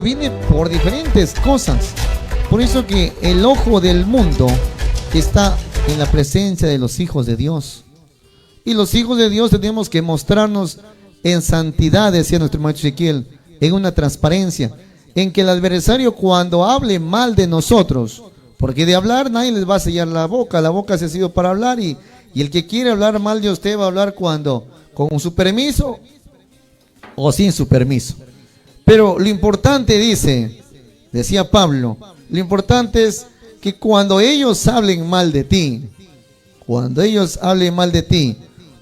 viene por diferentes cosas. Por eso que el ojo del mundo está en la presencia de los hijos de Dios. Y los hijos de Dios tenemos que mostrarnos en santidad, decía nuestro maestro Ezequiel, en una transparencia, en que el adversario cuando hable mal de nosotros, porque de hablar nadie les va a sellar la boca se ha sido para hablar y el que quiere hablar mal de usted va a hablar cuando, con su permiso o sin su permiso. Pero lo importante, decía Pablo, lo importante es que cuando ellos hablen mal de ti,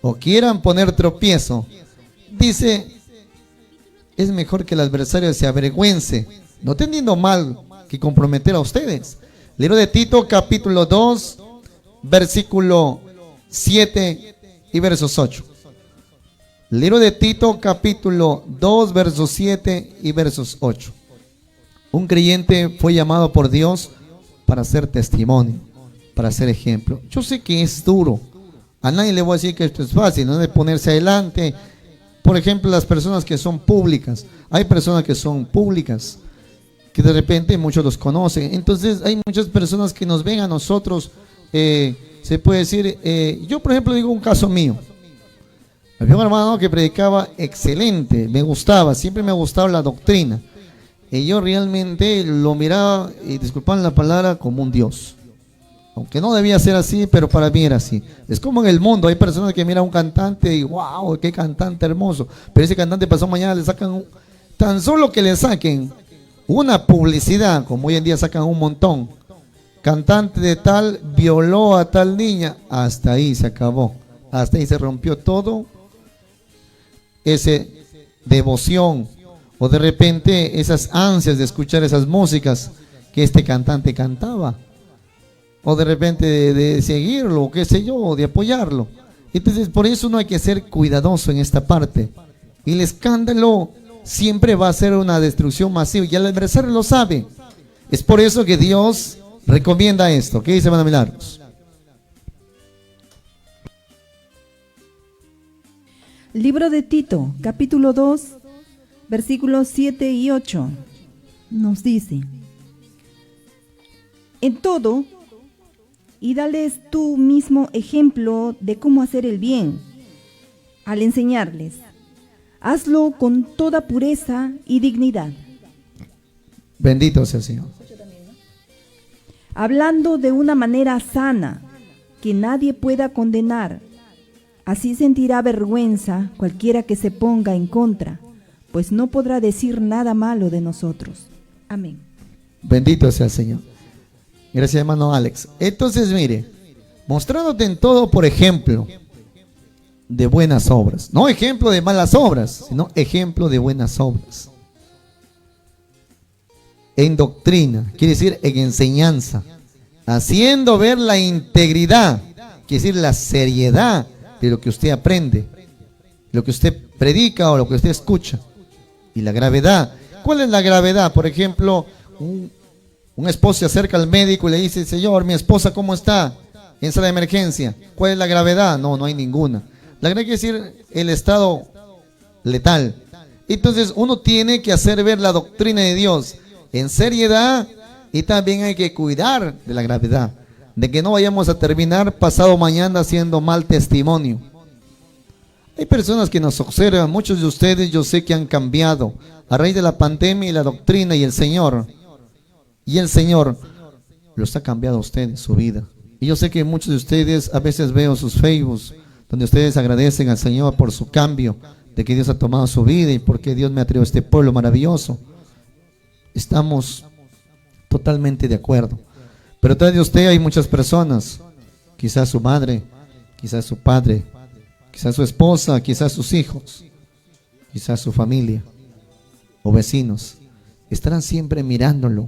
o quieran poner tropiezo, dice, es mejor que el adversario se avergüence, no teniendo mal que comprometer a ustedes. Libro de Tito, capítulo 2, versículo 7 y versos 8. Libro de Tito, capítulo 2, versos 7 y versos 8. Un creyente fue llamado por Dios para ser testimonio, para ser ejemplo. Yo sé que es duro. A nadie le voy a decir que esto es fácil, no de ponerse adelante. Por ejemplo, las personas que son públicas. Hay personas que son públicas, que de repente muchos los conocen. Entonces hay muchas personas que nos ven a nosotros, se puede decir, yo por ejemplo digo un caso mío. Había un hermano que predicaba excelente, me gustaba, siempre me ha gustado la doctrina. Y yo realmente lo miraba, y disculpan la palabra, como un Dios. Aunque no debía ser así, pero para mí era así. Es como en el mundo, hay personas que miran a un cantante y wow, qué cantante hermoso. Pero ese cantante pasó mañana, le sacan, tan solo que le saquen una publicidad, como hoy en día sacan un montón. Cantante de tal violó a tal niña, hasta ahí se acabó. Hasta ahí se rompió todo. Ese devoción o de repente esas ansias de escuchar esas músicas que este cantante cantaba, o de repente de seguirlo, qué sé yo, de apoyarlo. Entonces por eso no hay que ser cuidadoso en esta parte. Y el escándalo siempre va a ser una destrucción masiva y el adversario lo sabe. Es por eso que Dios recomienda esto. ¿Qué dice, hermano Milagros? Libro de Tito, capítulo 2, versículos 7 y 8, nos dice: en todo, y dales tú mismo ejemplo de cómo hacer el bien, al enseñarles. Hazlo con toda pureza y dignidad. Bendito sea el Señor. Hablando de una manera sana, que nadie pueda condenar. Así sentirá vergüenza cualquiera que se ponga en contra, pues no podrá decir nada malo de nosotros. Amén. Bendito sea el Señor. Gracias, hermano Alex. Entonces, mire, mostrándote en todo por ejemplo de buenas obras. No ejemplo de malas obras, sino ejemplo de buenas obras. En doctrina, quiere decir en enseñanza. Haciendo ver la integridad, quiere decir la seriedad de lo que usted aprende, lo que usted predica o lo que usted escucha. Y la gravedad. ¿Cuál es la gravedad? Por ejemplo, un esposo se acerca al médico y le dice: señor, mi esposa ¿cómo está? En sala de emergencia. ¿Cuál es la gravedad? No hay ninguna. La gravedad quiere decir el estado letal. Entonces uno tiene que hacer ver la doctrina de Dios en seriedad, y también hay que cuidar de la gravedad, de que no vayamos a terminar pasado mañana haciendo mal testimonio. Hay personas que nos observan, muchos de ustedes yo sé que han cambiado a raíz de la pandemia y la doctrina y el Señor los ha cambiado a ustedes, su vida. Y yo sé que muchos de ustedes, a veces veo sus Facebooks donde ustedes agradecen al Señor por su cambio, de que Dios ha tomado su vida y porque Dios me ha traído a este pueblo maravilloso. Estamos totalmente de acuerdo. Pero detrás de usted hay muchas personas, quizás su madre, quizás su padre, quizás su esposa, quizás sus hijos, quizás su familia o vecinos. Estarán siempre mirándolo,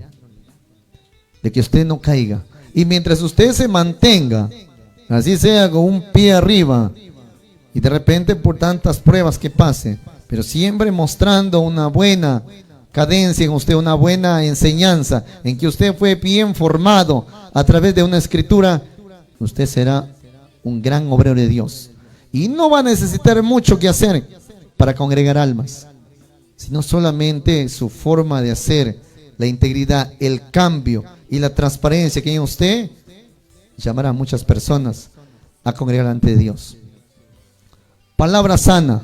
de que usted no caiga. Y mientras usted se mantenga, así sea con un pie arriba, y de repente por tantas pruebas que pase, pero siempre mostrando una buena cadencia en usted, una buena enseñanza, en que usted fue bien formado a través de una escritura, usted será un gran obrero de Dios y no va a necesitar mucho que hacer para congregar almas. sino solamente su forma de hacer, la integridad, el cambio y la transparencia que hay en usted, llamará a muchas personas a congregar ante Dios. Palabra sana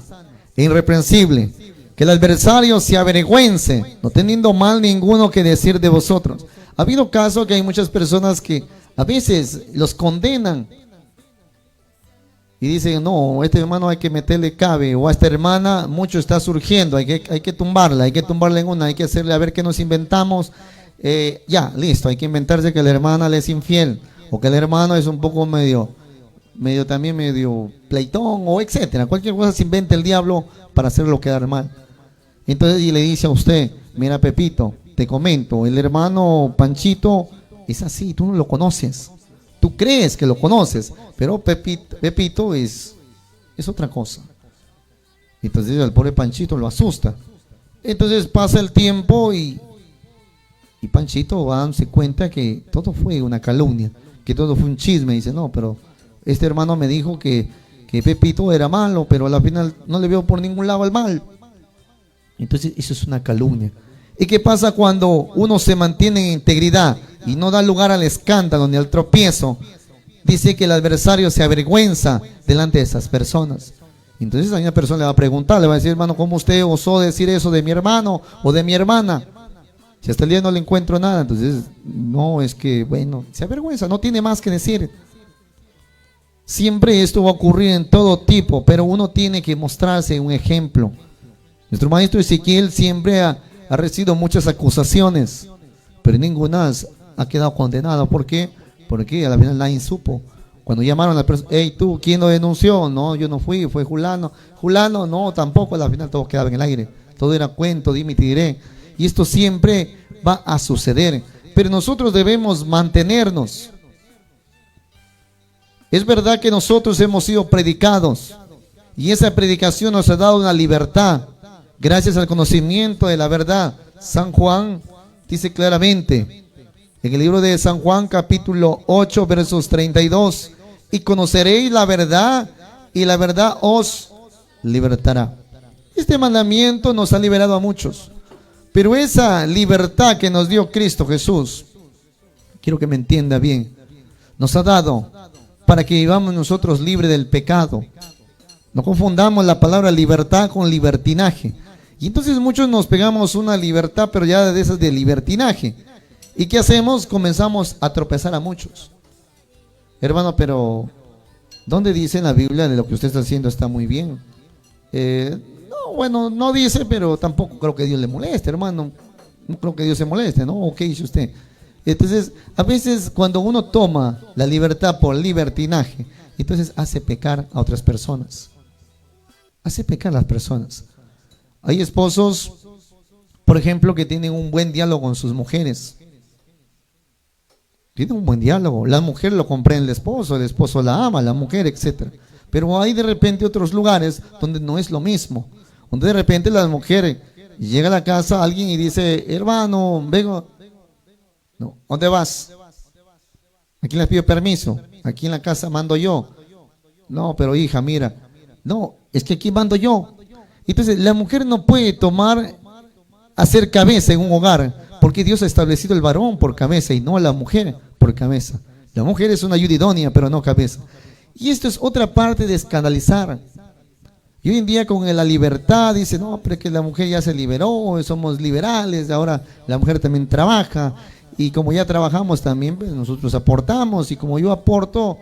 e irreprensible, que el adversario se avergüence, no teniendo mal ninguno que decir de vosotros. Ha habido casos que hay muchas personas que a veces los condenan y dicen, no, este hermano hay que meterle cabe, o a esta hermana mucho está surgiendo, hay que tumbarla en una, hay que hacerle a ver qué nos inventamos. Ya, listo, hay que inventarse que la hermana le es infiel, o que el hermano es un poco medio pleitón, o etcétera. Cualquier cosa se inventa el diablo para hacerlo quedar mal. Entonces, y le dice a usted, mira Pepito, te comento, el hermano Panchito es así, tú no lo conoces. Tú crees que lo conoces, pero Pepito es otra cosa. Entonces al pobre Panchito lo asusta. Entonces pasa el tiempo y Panchito va a darse cuenta que todo fue una calumnia, que todo fue un chisme. Dice, no, pero este hermano me dijo que Pepito era malo, pero al final no le veo por ningún lado el mal. Entonces eso es una calumnia. ¿Y qué pasa cuando uno se mantiene en integridad y no da lugar al escándalo ni al tropiezo? Dice que el adversario se avergüenza delante de esas personas. Entonces a una persona le va a preguntar, le va a decir, hermano, ¿cómo usted osó decir eso de mi hermano o de mi hermana? Si hasta el día no le encuentro nada, entonces no, es que, bueno, se avergüenza, no tiene más que decir. Siempre esto va a ocurrir en todo tipo, pero uno tiene que mostrarse un ejemplo. Nuestro maestro Ezequiel siempre ha recibido muchas acusaciones, pero ninguna ha quedado condenada. ¿Por qué? Porque a la final nadie supo. Cuando llamaron a la persona, hey, tú, ¿quién lo denunció? No, yo no fui, fue Julano. Julano, no, tampoco. A la final todo quedaba en el aire. Todo era cuento, dime y te diré. Y esto siempre va a suceder. Pero nosotros debemos mantenernos. Es verdad que nosotros hemos sido predicados. Y esa predicación nos ha dado una libertad. Gracias al conocimiento de la verdad. San Juan dice claramente en el libro de San Juan capítulo 8 versos 32, y conoceréis la verdad y la verdad os libertará. Este mandamiento nos ha liberado a muchos, pero esa libertad que nos dio Cristo Jesús, quiero que me entienda bien, nos ha dado para que vivamos nosotros libres del pecado. No confundamos la palabra libertad con libertinaje. Y entonces muchos nos pegamos una libertad, pero ya de esas de libertinaje. ¿Y qué hacemos? Comenzamos a tropezar a muchos. Hermano, pero ¿dónde dice en la Biblia de lo que usted está haciendo está muy bien? No, bueno, no dice, pero tampoco creo que Dios le moleste, hermano. No creo que Dios se moleste, ¿no? ¿O qué dice usted? Entonces, a veces cuando uno toma la libertad por libertinaje, entonces hace pecar a otras personas. Hace pecar a las personas. Hay esposos, por ejemplo, que tienen un buen diálogo con sus mujeres. Tienen un buen diálogo. La mujer lo comprende el esposo la ama, la mujer, etc. Pero hay de repente otros lugares donde no es lo mismo. Donde de repente la mujer llega a la casa a alguien y dice, hermano, vengo. No, ¿dónde vas? Aquí les pido permiso. Aquí en la casa mando yo. No, pero hija, mira. No, es que aquí mando yo. Entonces la mujer no puede hacer cabeza en un hogar, porque Dios ha establecido el varón por cabeza y no la mujer por cabeza. La mujer es una ayuda idónea, pero no cabeza. Y esto es otra parte de escandalizar. Y hoy en día con la libertad dice, no, pero es que la mujer ya se liberó, somos liberales, ahora la mujer también trabaja, y como ya trabajamos también, pues nosotros aportamos, y como yo aporto,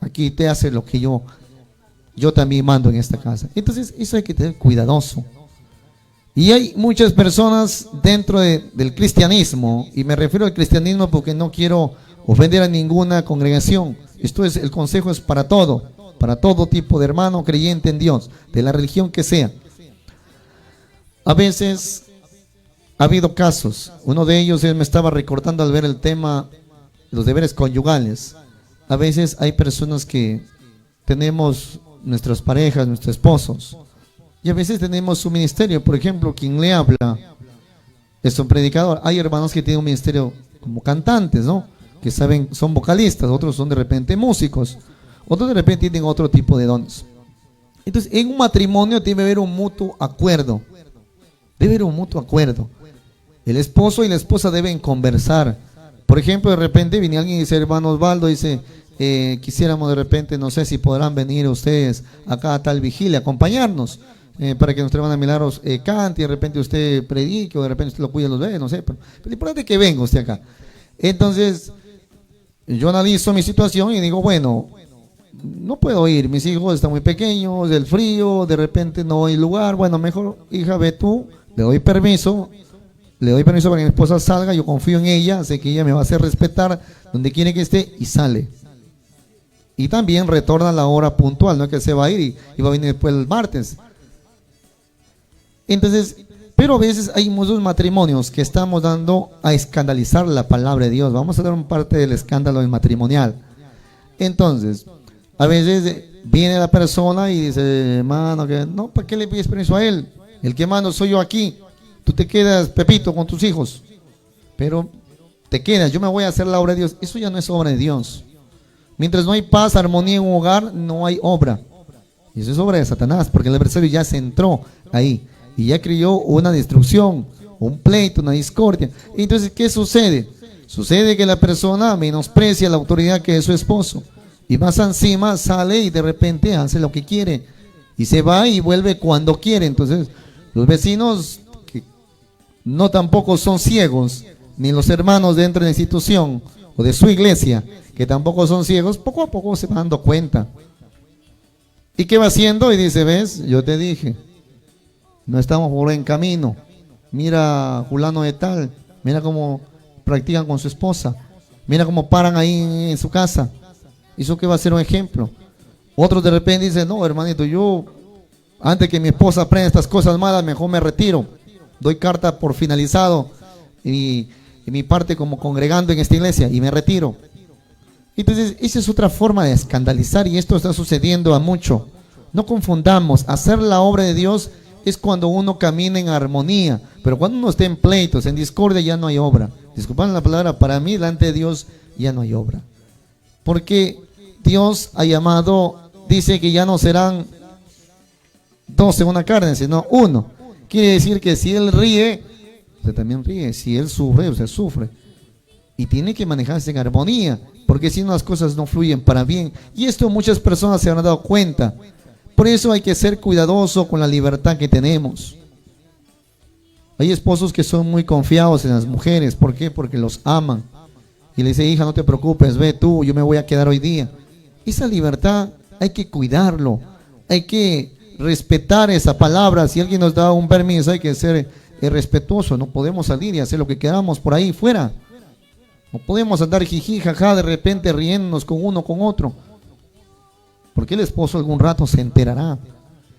aquí te hace lo que yo también mando en esta casa. Entonces eso hay que tener cuidadoso. Y hay muchas personas dentro del cristianismo, y me refiero al cristianismo porque no quiero ofender a ninguna congregación. El consejo es para todo tipo de hermano creyente en Dios, de la religión que sea. A veces ha habido casos, uno de ellos él me estaba recordando al ver el tema de los deberes conyugales. A veces hay personas que tenemos nuestras parejas, nuestros esposos, y a veces tenemos su ministerio. Por ejemplo, quien le habla es un predicador. Hay hermanos que tienen un ministerio como cantantes, ¿no? Que son vocalistas, otros son de repente músicos, otros de repente tienen otro tipo de dones. Entonces, en un matrimonio debe haber un mutuo acuerdo. Debe haber un mutuo acuerdo. El esposo y la esposa deben conversar. Por ejemplo, de repente viene alguien y dice, hermano Osvaldo, dice, quisiéramos de repente, no sé si podrán venir ustedes acá a tal vigilia, acompañarnos, para que nuestra hermana Milagros cante, y de repente usted predique, o de repente usted lo cuide a los bebés, no sé, pero lo importante es que venga usted acá. Entonces, yo analizo mi situación y digo, bueno, no puedo ir, mis hijos están muy pequeños, el frío, de repente no hay lugar, bueno, mejor, hija, ve tú, le doy permiso para que mi esposa salga, yo confío en ella, sé que ella me va a hacer respetar donde quiere que esté, y sale. Y también retorna a la hora puntual, no es que se va a ir y va a venir después el martes. Entonces, pero a veces hay muchos matrimonios que estamos dando a escandalizar la palabra de Dios. Vamos a dar un parte del escándalo matrimonial. Entonces, a veces viene la persona y dice, hermano, que no, ¿para qué le pides permiso a él? El que mando soy yo aquí. Tú te quedas, Pepito, con tus hijos. Pero te quedas, yo me voy a hacer la obra de Dios. Eso ya no es obra de Dios. Mientras no hay paz, armonía en un hogar, no hay obra. Y eso es obra de Satanás, porque el adversario ya se entró ahí y ya creó una destrucción, un pleito, una discordia. Entonces, ¿qué sucede? Sucede que la persona menosprecia la autoridad que es su esposo, y más encima sale y de repente hace lo que quiere y se va y vuelve cuando quiere. Entonces, los vecinos, que no tampoco son ciegos, ni los hermanos dentro de la institución o de su iglesia, que tampoco son ciegos, poco a poco se van dando cuenta. ¿Y qué va haciendo? Y dice, ves, yo te dije, no estamos por buen camino. Mira fulano de tal, mira cómo practican con su esposa, mira cómo paran ahí en su casa. ¿Eso qué va a ser un ejemplo? Otros de repente dicen, no, hermanito, yo antes que mi esposa aprenda estas cosas malas, mejor me retiro, doy carta por finalizado y mi parte como congregando en esta iglesia y me retiro. Entonces, esa es otra forma de escandalizar, y esto está sucediendo a mucho. No confundamos, hacer la obra de Dios es cuando uno camina en armonía, pero cuando uno está en pleitos, en discordia, ya no hay obra. Disculpen la palabra, para mí delante de Dios ya no hay obra. Porque Dios ha llamado, dice que ya no serán dos en una carne, sino uno. Quiere decir que si Él ríe, usted también ríe. Si Él sufre, usted sufre. Y tiene que manejarse en armonía, porque si no las cosas no fluyen para bien. Y esto muchas personas se han dado cuenta. Por eso hay que ser cuidadoso con la libertad que tenemos. Hay esposos que son muy confiados en las mujeres. ¿Por qué? Porque los aman. Y le dice, hija, no te preocupes, ve tú, yo me voy a quedar hoy día. Esa libertad hay que cuidarlo. Hay que respetar esa palabra. Si alguien nos da un permiso, hay que ser respetuoso. No podemos salir y hacer lo que queramos por ahí fuera. No podemos andar jiji, jaja, de repente riéndonos con uno, con otro. Porque el esposo algún rato se enterará.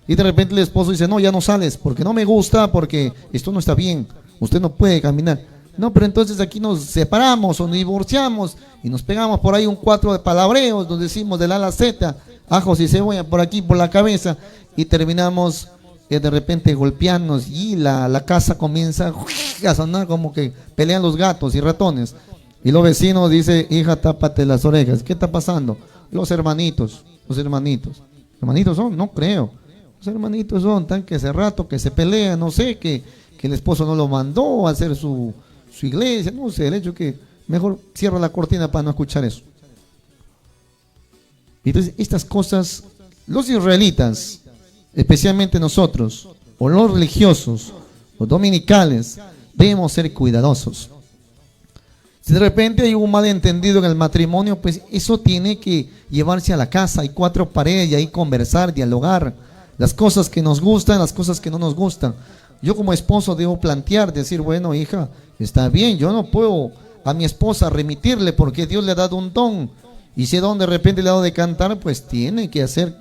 Y de repente el esposo dice, no, ya no sales, porque no me gusta, porque esto no está bien. Usted no puede caminar. No, pero entonces aquí nos separamos o nos divorciamos y nos pegamos por ahí un 4 de palabreos, nos decimos del A a la Z, ajos y cebolla por aquí, por la cabeza, y terminamos de repente golpearnos, y la casa comienza a sonar como que pelean los gatos y ratones. Y los vecinos dicen, hija, tápate las orejas. ¿Qué está pasando? Los hermanitos. ¿Hermanitos son? No creo. Los hermanitos son tan que hace rato que se pelean, no sé, que el esposo no lo mandó a hacer su iglesia, no sé, el hecho que mejor cierro la cortina para no escuchar eso. Entonces, estas cosas, los israelitas, especialmente nosotros, o los religiosos, los dominicales, debemos ser cuidadosos. Si de repente hay un malentendido en el matrimonio, pues eso tiene que llevarse a la casa. Hay 4 paredes y ahí conversar, dialogar. Las cosas que nos gustan, las cosas que no nos gustan. Yo como esposo debo plantear, decir, bueno, hija, está bien, yo no puedo a mi esposa remitirle porque Dios le ha dado un don. Y si don de repente le ha dado de cantar, pues tiene que hacer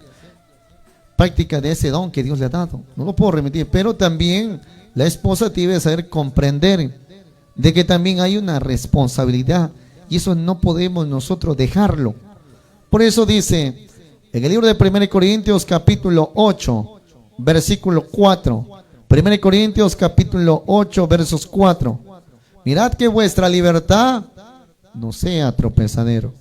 práctica de ese don que Dios le ha dado. No lo puedo remitir, pero también la esposa debe saber comprender de que también hay una responsabilidad, y eso no podemos nosotros dejarlo. Por eso dice en el libro de 1 Corintios capítulo 8 versículo 4, 1 Corintios capítulo 8 versos 4, mirad que vuestra libertad no sea tropezadero.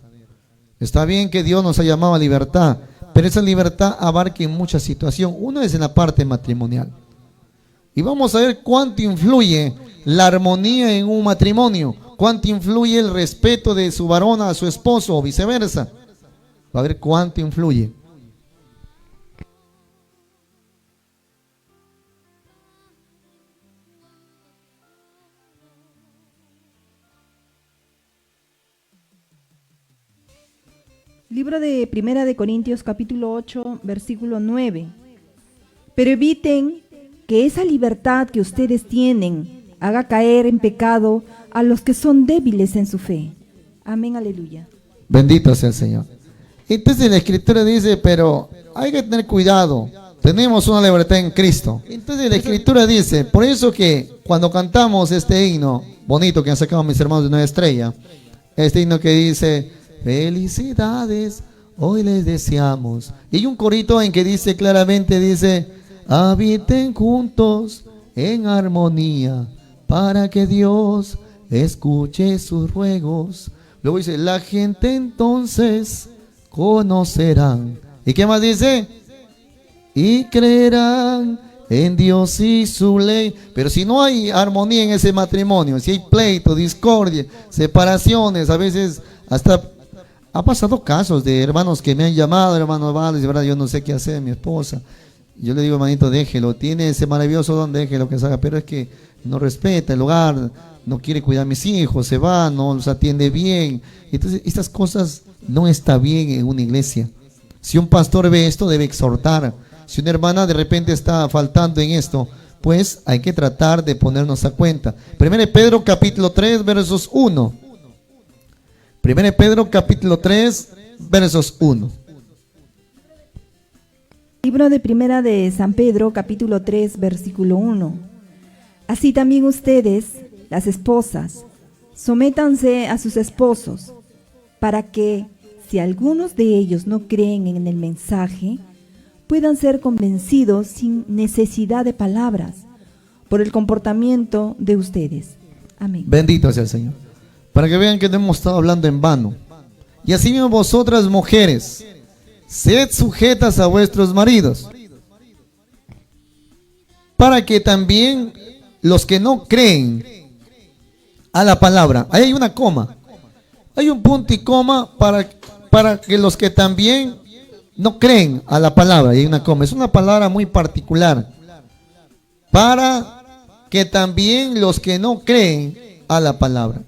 Está bien que Dios nos ha llamado a libertad, pero esa libertad abarca en mucha situación. Una es en la parte matrimonial. Y vamos a ver cuánto influye la armonía en un matrimonio, cuánto influye el respeto de su varón a su esposo o viceversa. Va a ver cuánto influye. Libro de Primera de Corintios capítulo 8, versículo 9. Pero eviten que esa libertad que ustedes tienen haga caer en pecado a los que son débiles en su fe. Amén, aleluya. Bendito sea el Señor. Entonces la Escritura dice, pero hay que tener cuidado. Tenemos una libertad en Cristo. Entonces la Escritura dice, por eso que cuando cantamos este himno bonito que han sacado mis hermanos de Nueva Estrella, este himno que dice, felicidades, hoy les deseamos. Y hay un corito en que dice claramente, dice, habiten juntos en armonía, para que Dios escuche sus ruegos. Luego dice, la gente entonces conocerán. ¿Y qué más dice? Y creerán en Dios y su ley. Pero si no hay armonía en ese matrimonio, si hay pleito, discordia, separaciones, a veces hasta ha pasado casos de hermanos que me han llamado, hermano Vales, de verdad yo no sé qué hacer, mi esposa. Yo le digo, hermanito, déjelo, tiene ese maravilloso don, déjelo que salga, pero es que no respeta el hogar, no quiere cuidar a mis hijos, se va, no los atiende bien. Entonces, estas cosas no está bien en una iglesia. Si un pastor ve esto, debe exhortar. Si una hermana de repente está faltando en esto, pues hay que tratar de ponernos a cuenta. 1 Pedro capítulo 3, versos 1. 1 Pedro capítulo 3, versos 1. Libro de Primera de San Pedro, capítulo 3, versículo 1. Así también ustedes, las esposas, sométanse a sus esposos, para que, si algunos de ellos no creen en el mensaje, puedan ser convencidos sin necesidad de palabras, por el comportamiento de ustedes. Amén. Bendito sea el Señor. Para que vean que no hemos estado hablando en vano. Y así mismo vosotras, mujeres, sed sujetas a vuestros maridos, para que también los que no creen a la palabra, ahí hay una coma, hay un punto y coma para que los que también no creen a la palabra, ahí hay una coma, es una palabra muy particular, para que también los que no creen a la palabra.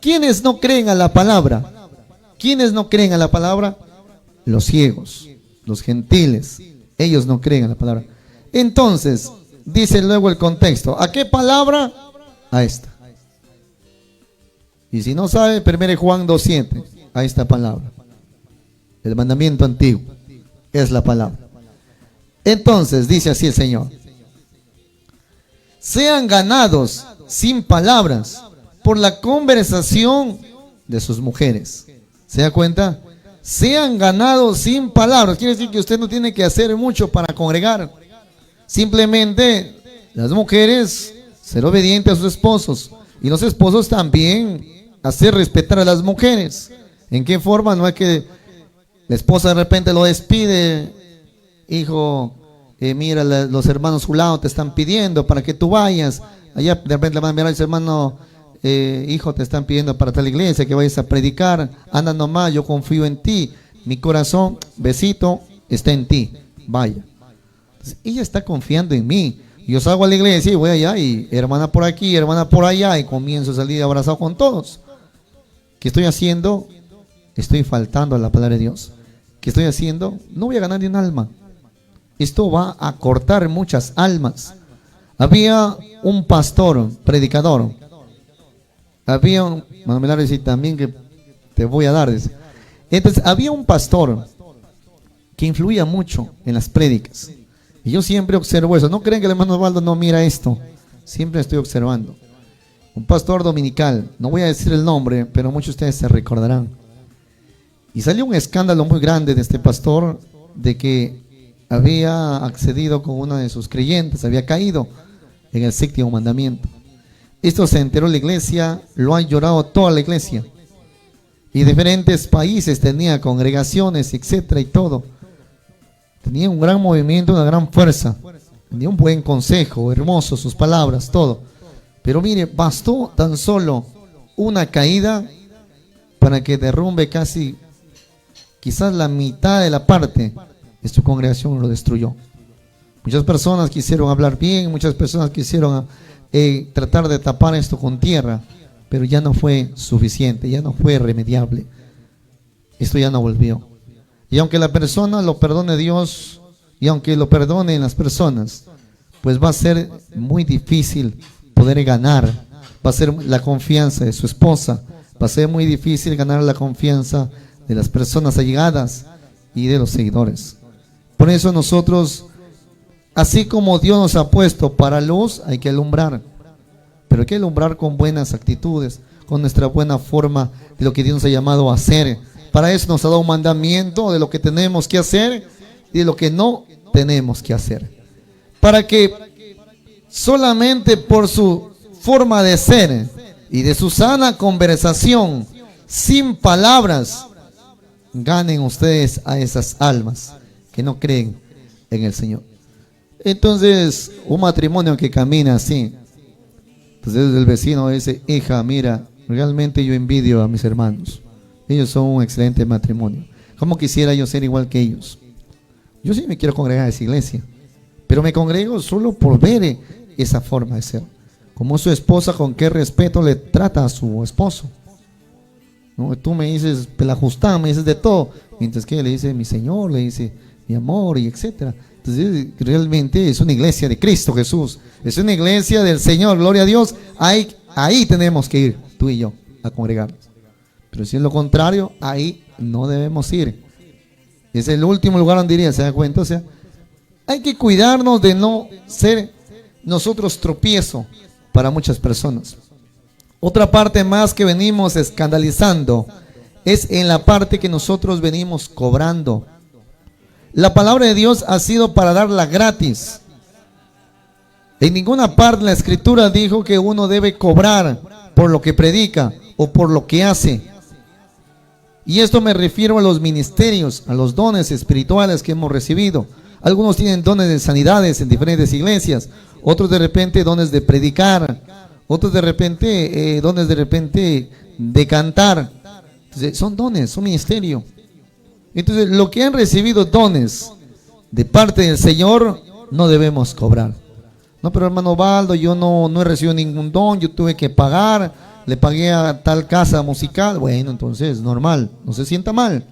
¿Quiénes no creen a la palabra? ¿Quiénes no creen a la palabra? Los ciegos, los gentiles, ellos no creen a la palabra. Entonces, dice luego el contexto, ¿a qué palabra? A esta. Y si no sabe, 1 Juan 2:7, a esta palabra. El mandamiento antiguo es la palabra. Entonces, dice así el Señor, sean ganados sin palabras por la conversación de sus mujeres. ¿Se da cuenta? Sean ganados sin palabras. Quiere decir que usted no tiene que hacer mucho para congregar. Simplemente las mujeres ser obedientes a sus esposos. Y los esposos también hacer respetar a las mujeres. ¿En qué forma? No es que la esposa de repente lo despide. Hijo, mira, los hermanos Julao te están pidiendo para que tú vayas. Allá de repente le van a mirar a ese hermano, hijo, te están pidiendo para tal iglesia que vayas a predicar, anda nomás, yo confío en ti, mi corazón, besito, está en ti, vaya. Entonces, ella está confiando en mí, yo salgo a la iglesia y voy allá y hermana por aquí, hermana por allá, y comienzo a salir abrazado con todos. ¿Qué estoy haciendo? Estoy faltando a la palabra de Dios. ¿Qué estoy haciendo? No voy a ganar ni un alma. Esto va a cortar muchas almas. Había un pastor, predicador. Había un, me dice también que te voy a dar. Entonces, había un pastor que influía mucho en las prédicas. Y yo siempre observo eso. No creen que el hermano Osvaldo no mira esto. Siempre estoy observando. Un pastor dominical, no voy a decir el nombre, pero muchos de ustedes se recordarán. Y salió un escándalo muy grande de este pastor, de que había accedido con una de sus creyentes, había caído en el séptimo mandamiento. Esto se enteró la iglesia, lo han llorado toda la iglesia. Y diferentes países tenía congregaciones, etcétera, y todo. Tenía un gran movimiento, una gran fuerza ni un buen consejo, hermoso sus palabras, todo. Pero mire, bastó tan solo una caída para que derrumbe casi, quizás la mitad de la parte de su congregación, lo destruyó. Muchas personas quisieron hablar bien, muchas personas quisieron tratar de tapar esto con tierra, pero ya no fue suficiente, ya no fue remediable. Esto ya no volvió. Y aunque la persona lo perdone Dios, y aunque lo perdonen las personas, pues va a ser muy difícil poder ganar. Va a ser la confianza de su esposa, va a ser muy difícil ganar la confianza de las personas allegadas y de los seguidores. Por eso nosotros, así como Dios nos ha puesto para luz, hay que alumbrar. Pero hay que alumbrar con buenas actitudes, con nuestra buena forma de lo que Dios nos ha llamado a hacer. Para eso nos ha dado un mandamiento de lo que tenemos que hacer y de lo que no tenemos que hacer. Para que solamente por su forma de ser y de su sana conversación, sin palabras, ganen ustedes a esas almas que no creen en el Señor. Entonces, un matrimonio que camina así, entonces el vecino dice: hija, mira, realmente yo envidio a mis hermanos. Ellos son un excelente matrimonio. ¿Cómo quisiera yo ser igual que ellos? Yo sí me quiero congregar a esa iglesia, pero me congrego solo por ver esa forma de ser. Como su esposa, con qué respeto le trata a su esposo. ¿No? Tú me dices pelajustán, me dices de todo, mientras que le dice mi Señor, le dice mi amor, y etcétera. Entonces realmente es una iglesia de Cristo Jesús, es una iglesia del Señor, gloria a Dios. Ahí tenemos que ir, tú y yo, a congregarnos. Pero si es lo contrario, ahí no debemos ir. Es el último lugar donde iría, ¿se da cuenta? O sea, hay que cuidarnos de no ser nosotros tropiezo para muchas personas. Otra parte más que venimos escandalizando es en la parte que nosotros venimos cobrando. La palabra de Dios ha sido para darla gratis. En ninguna parte de la Escritura dijo que uno debe cobrar por lo que predica o por lo que hace. Y esto me refiero a los ministerios, a los dones espirituales que hemos recibido. Algunos tienen dones de sanidades en diferentes iglesias, otros de repente dones de predicar, otros de repente dones de cantar. Entonces, son dones, son ministerio. Entonces, lo que han recibido dones de parte del Señor, no debemos cobrar. No, pero hermano Baldo, yo no he recibido ningún don, yo tuve que pagar, le pagué a tal casa musical. Bueno, entonces, normal, no se sienta mal.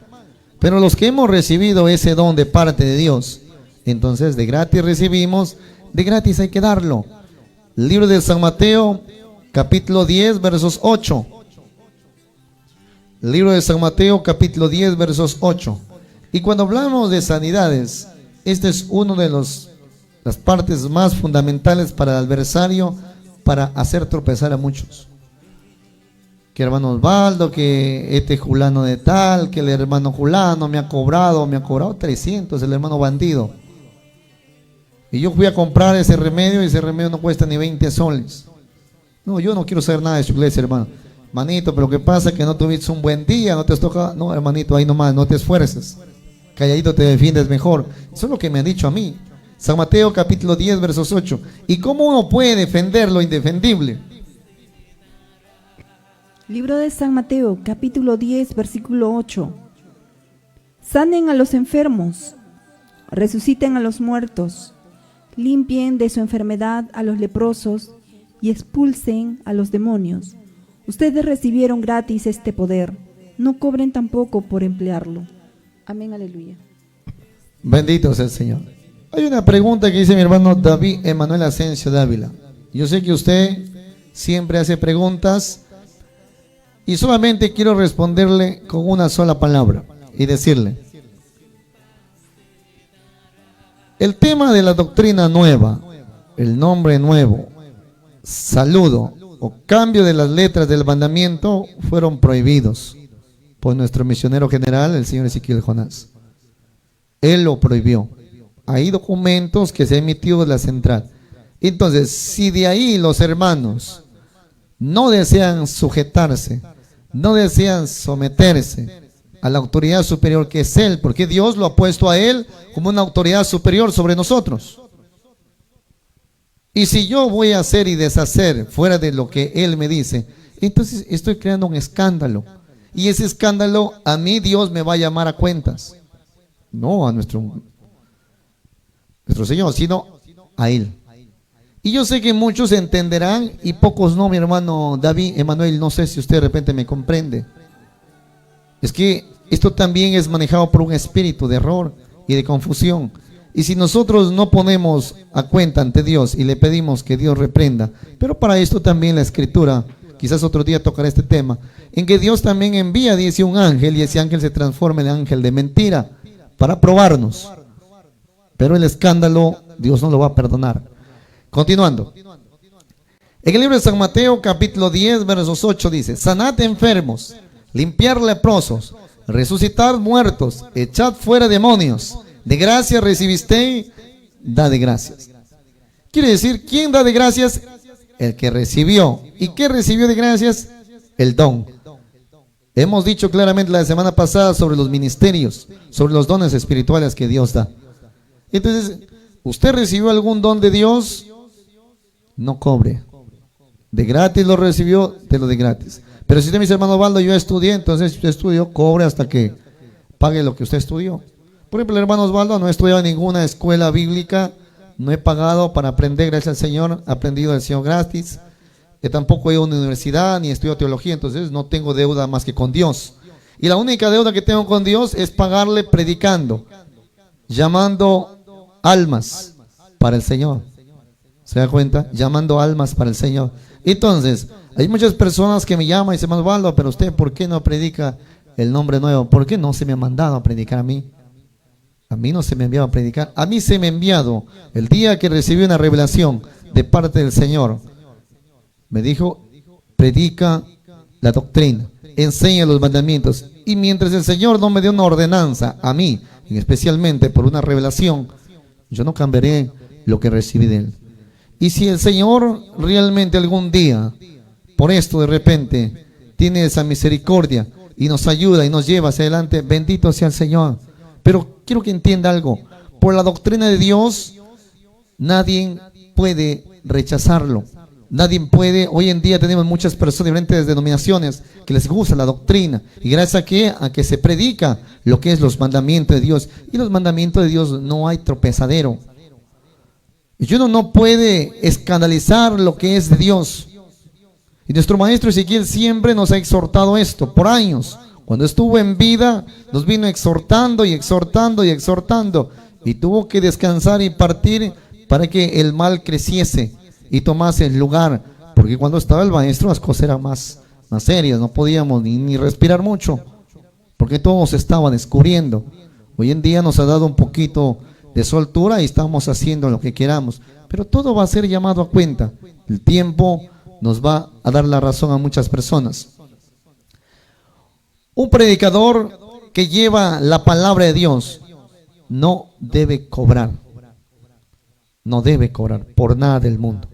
Pero los que hemos recibido ese don de parte de Dios, entonces de gratis recibimos, de gratis hay que darlo. El libro de San Mateo, capítulo 10, versos 8. El libro de San Mateo, capítulo 10, versos 8. Y cuando hablamos de sanidades, este es uno de las partes más fundamentales para el adversario, para hacer tropezar a muchos. Que hermano Osvaldo, que este fulano de tal, que el hermano fulano me ha cobrado 300, el hermano bandido. Y yo fui a comprar ese remedio y ese remedio no cuesta ni 20 soles. No, yo no quiero saber nada de su iglesia, hermano. Manito, pero lo que pasa es que no tuviste un buen día, no te has tocado. No, hermanito, ahí nomás, no te esfuerces. Calladito te defiendes mejor. Eso es lo que me han dicho a mí. San Mateo capítulo 10, versos 8. ¿Y cómo uno puede defender lo indefendible? Libro de San Mateo, capítulo 10, versículo 8. Sanen a los enfermos, resuciten a los muertos, limpien de su enfermedad a los leprosos y expulsen a los demonios. Ustedes recibieron gratis este poder, no cobren tampoco por emplearlo. Amén, aleluya. Bendito sea el Señor. Hay una pregunta que dice mi hermano David Emanuel Asensio Dávila. Yo sé que usted siempre hace preguntas y solamente quiero responderle con una sola palabra y decirle: el tema de la doctrina nueva, el nombre nuevo, saludo o cambio de las letras del mandamiento fueron prohibidos por nuestro misionero general, el señor Ezequiel Jonás. Él lo prohibió. Hay documentos que se han emitido de la central. Entonces, si de ahí los hermanos no desean sujetarse, no desean someterse a la autoridad superior que es Él, porque Dios lo ha puesto a Él como una autoridad superior sobre nosotros. Y si yo voy a hacer y deshacer fuera de lo que Él me dice, entonces estoy creando un escándalo. Y ese escándalo a mí Dios me va a llamar a cuentas. No a nuestro Señor, sino a Él. Y yo sé que muchos entenderán y pocos no, mi hermano David, Emanuel, no sé si usted de repente me comprende. Es que esto también es manejado por un espíritu de error y de confusión. Y si nosotros no ponemos a cuenta ante Dios y le pedimos que Dios reprenda, pero para esto también la Escritura, quizás otro día tocará este tema, en que Dios también envía, dice, un ángel, y ese ángel se transforma en ángel de mentira para probarnos. Pero el escándalo Dios no lo va a perdonar. Continuando. En el libro de San Mateo, capítulo 10, versos 8 dice: sanad enfermos, limpiar leprosos, resucitar muertos, echad fuera demonios. De gracia recibiste, da de gracias. Quiere decir, ¿quién da de gracias? El que recibió. ¿Y qué recibió de gracias? El don. Hemos dicho claramente la semana pasada sobre los ministerios, sobre los dones espirituales que Dios da. Entonces, ¿usted recibió algún don de Dios? No cobre. De gratis lo recibió, te lo de gratis. Pero si usted me dice, hermano Osvaldo, yo estudié, entonces usted estudió, cobre hasta que pague lo que usted estudió. Por ejemplo, el hermano Osvaldo no he estudiado en ninguna escuela bíblica, no he pagado para aprender, gracias al Señor, he aprendido del Señor gratis. Tampoco he ido a una universidad ni he estudiado teología, entonces no tengo deuda más que con Dios. Y la única deuda que tengo con Dios es pagarle predicando, llamando almas para el Señor. ¿Se da cuenta? Llamando almas para el Señor. Entonces, hay muchas personas que me llaman y dicen, hermano Osvaldo, pero usted, ¿por qué no predica el nombre nuevo? ¿Por qué no se me ha mandado a predicar a mí? A mí no se me ha enviado a predicar. A mí se me ha enviado el día que recibí una revelación de parte del Señor. Me dijo, predica la doctrina, enseña los mandamientos. Y mientras el Señor no me dio una ordenanza a mí, y especialmente por una revelación, yo no cambiaré lo que recibí de Él. Y si el Señor realmente algún día, por esto de repente, tiene esa misericordia y nos ayuda y nos lleva hacia adelante, bendito sea el Señor. Pero quiero que entienda algo, por la doctrina de Dios, nadie puede rechazarlo. Nadie puede, hoy en día tenemos muchas personas de diferentes denominaciones que les gusta la doctrina. ¿Y gracias a qué? A que se predica lo que es los mandamientos de Dios. Y los mandamientos de Dios no hay tropezadero. Y uno no puede escandalizar lo que es de Dios. Y nuestro maestro Ezequiel siempre nos ha exhortado esto por años. Cuando estuvo en vida, nos vino exhortando y exhortando y exhortando. Y tuvo que descansar y partir para que el mal creciese y tomase el lugar, porque cuando estaba el maestro las cosas eran más serias, no podíamos ni respirar mucho, porque todos estaban descubriendo. Hoy en día nos ha dado un poquito de soltura y estamos haciendo lo que queramos, pero todo va a ser llamado a cuenta. El tiempo nos va a dar la razón a muchas personas. Un predicador que lleva la palabra de Dios no debe cobrar, no debe cobrar por nada del mundo.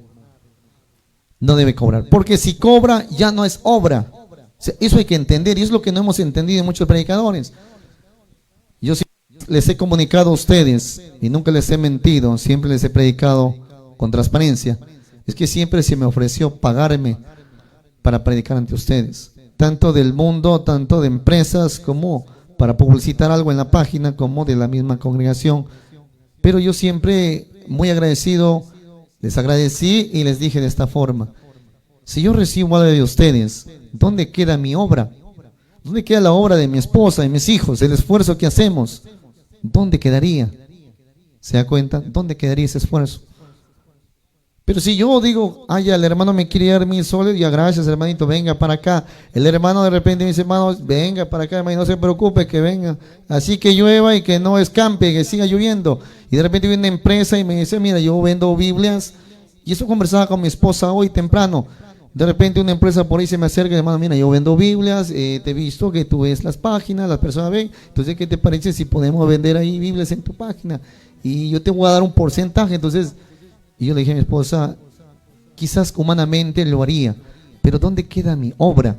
No debe cobrar, porque si cobra ya no es obra. O sea, eso hay que entender, y es lo que no hemos entendido en muchos predicadores. Yo les he comunicado a ustedes y nunca les he mentido, siempre les he predicado con transparencia. Es que siempre se me ofreció pagarme para predicar ante ustedes, tanto del mundo, tanto de empresas, como para publicitar algo en la página, como de la misma congregación. Pero yo siempre muy agradecido, les agradecí y les dije de esta forma: si yo recibo algo de ustedes, ¿dónde queda mi obra? ¿Dónde queda la obra de mi esposa y mis hijos? El esfuerzo que hacemos, ¿dónde quedaría? ¿Se da cuenta? ¿Dónde quedaría ese esfuerzo? Pero si yo digo, ay, el hermano me quiere dar 1000 soles, ya gracias hermanito, venga para acá. El hermano de repente me dice, hermano, venga para acá, hermano, no se preocupe, que venga. Así que llueva y que no escampe, que siga lloviendo. Y de repente viene una empresa y me dice, mira, yo vendo Biblias. Y eso conversaba con mi esposa hoy temprano. De repente una empresa por ahí se me acerca y hermano, mira, yo vendo Biblias, te he visto que tú ves las páginas, las personas ven. Entonces, ¿qué te parece si podemos vender ahí Biblias en tu página? Y yo te voy a dar un porcentaje, entonces... Y yo le dije a mi esposa, quizás humanamente lo haría, pero ¿dónde queda mi obra?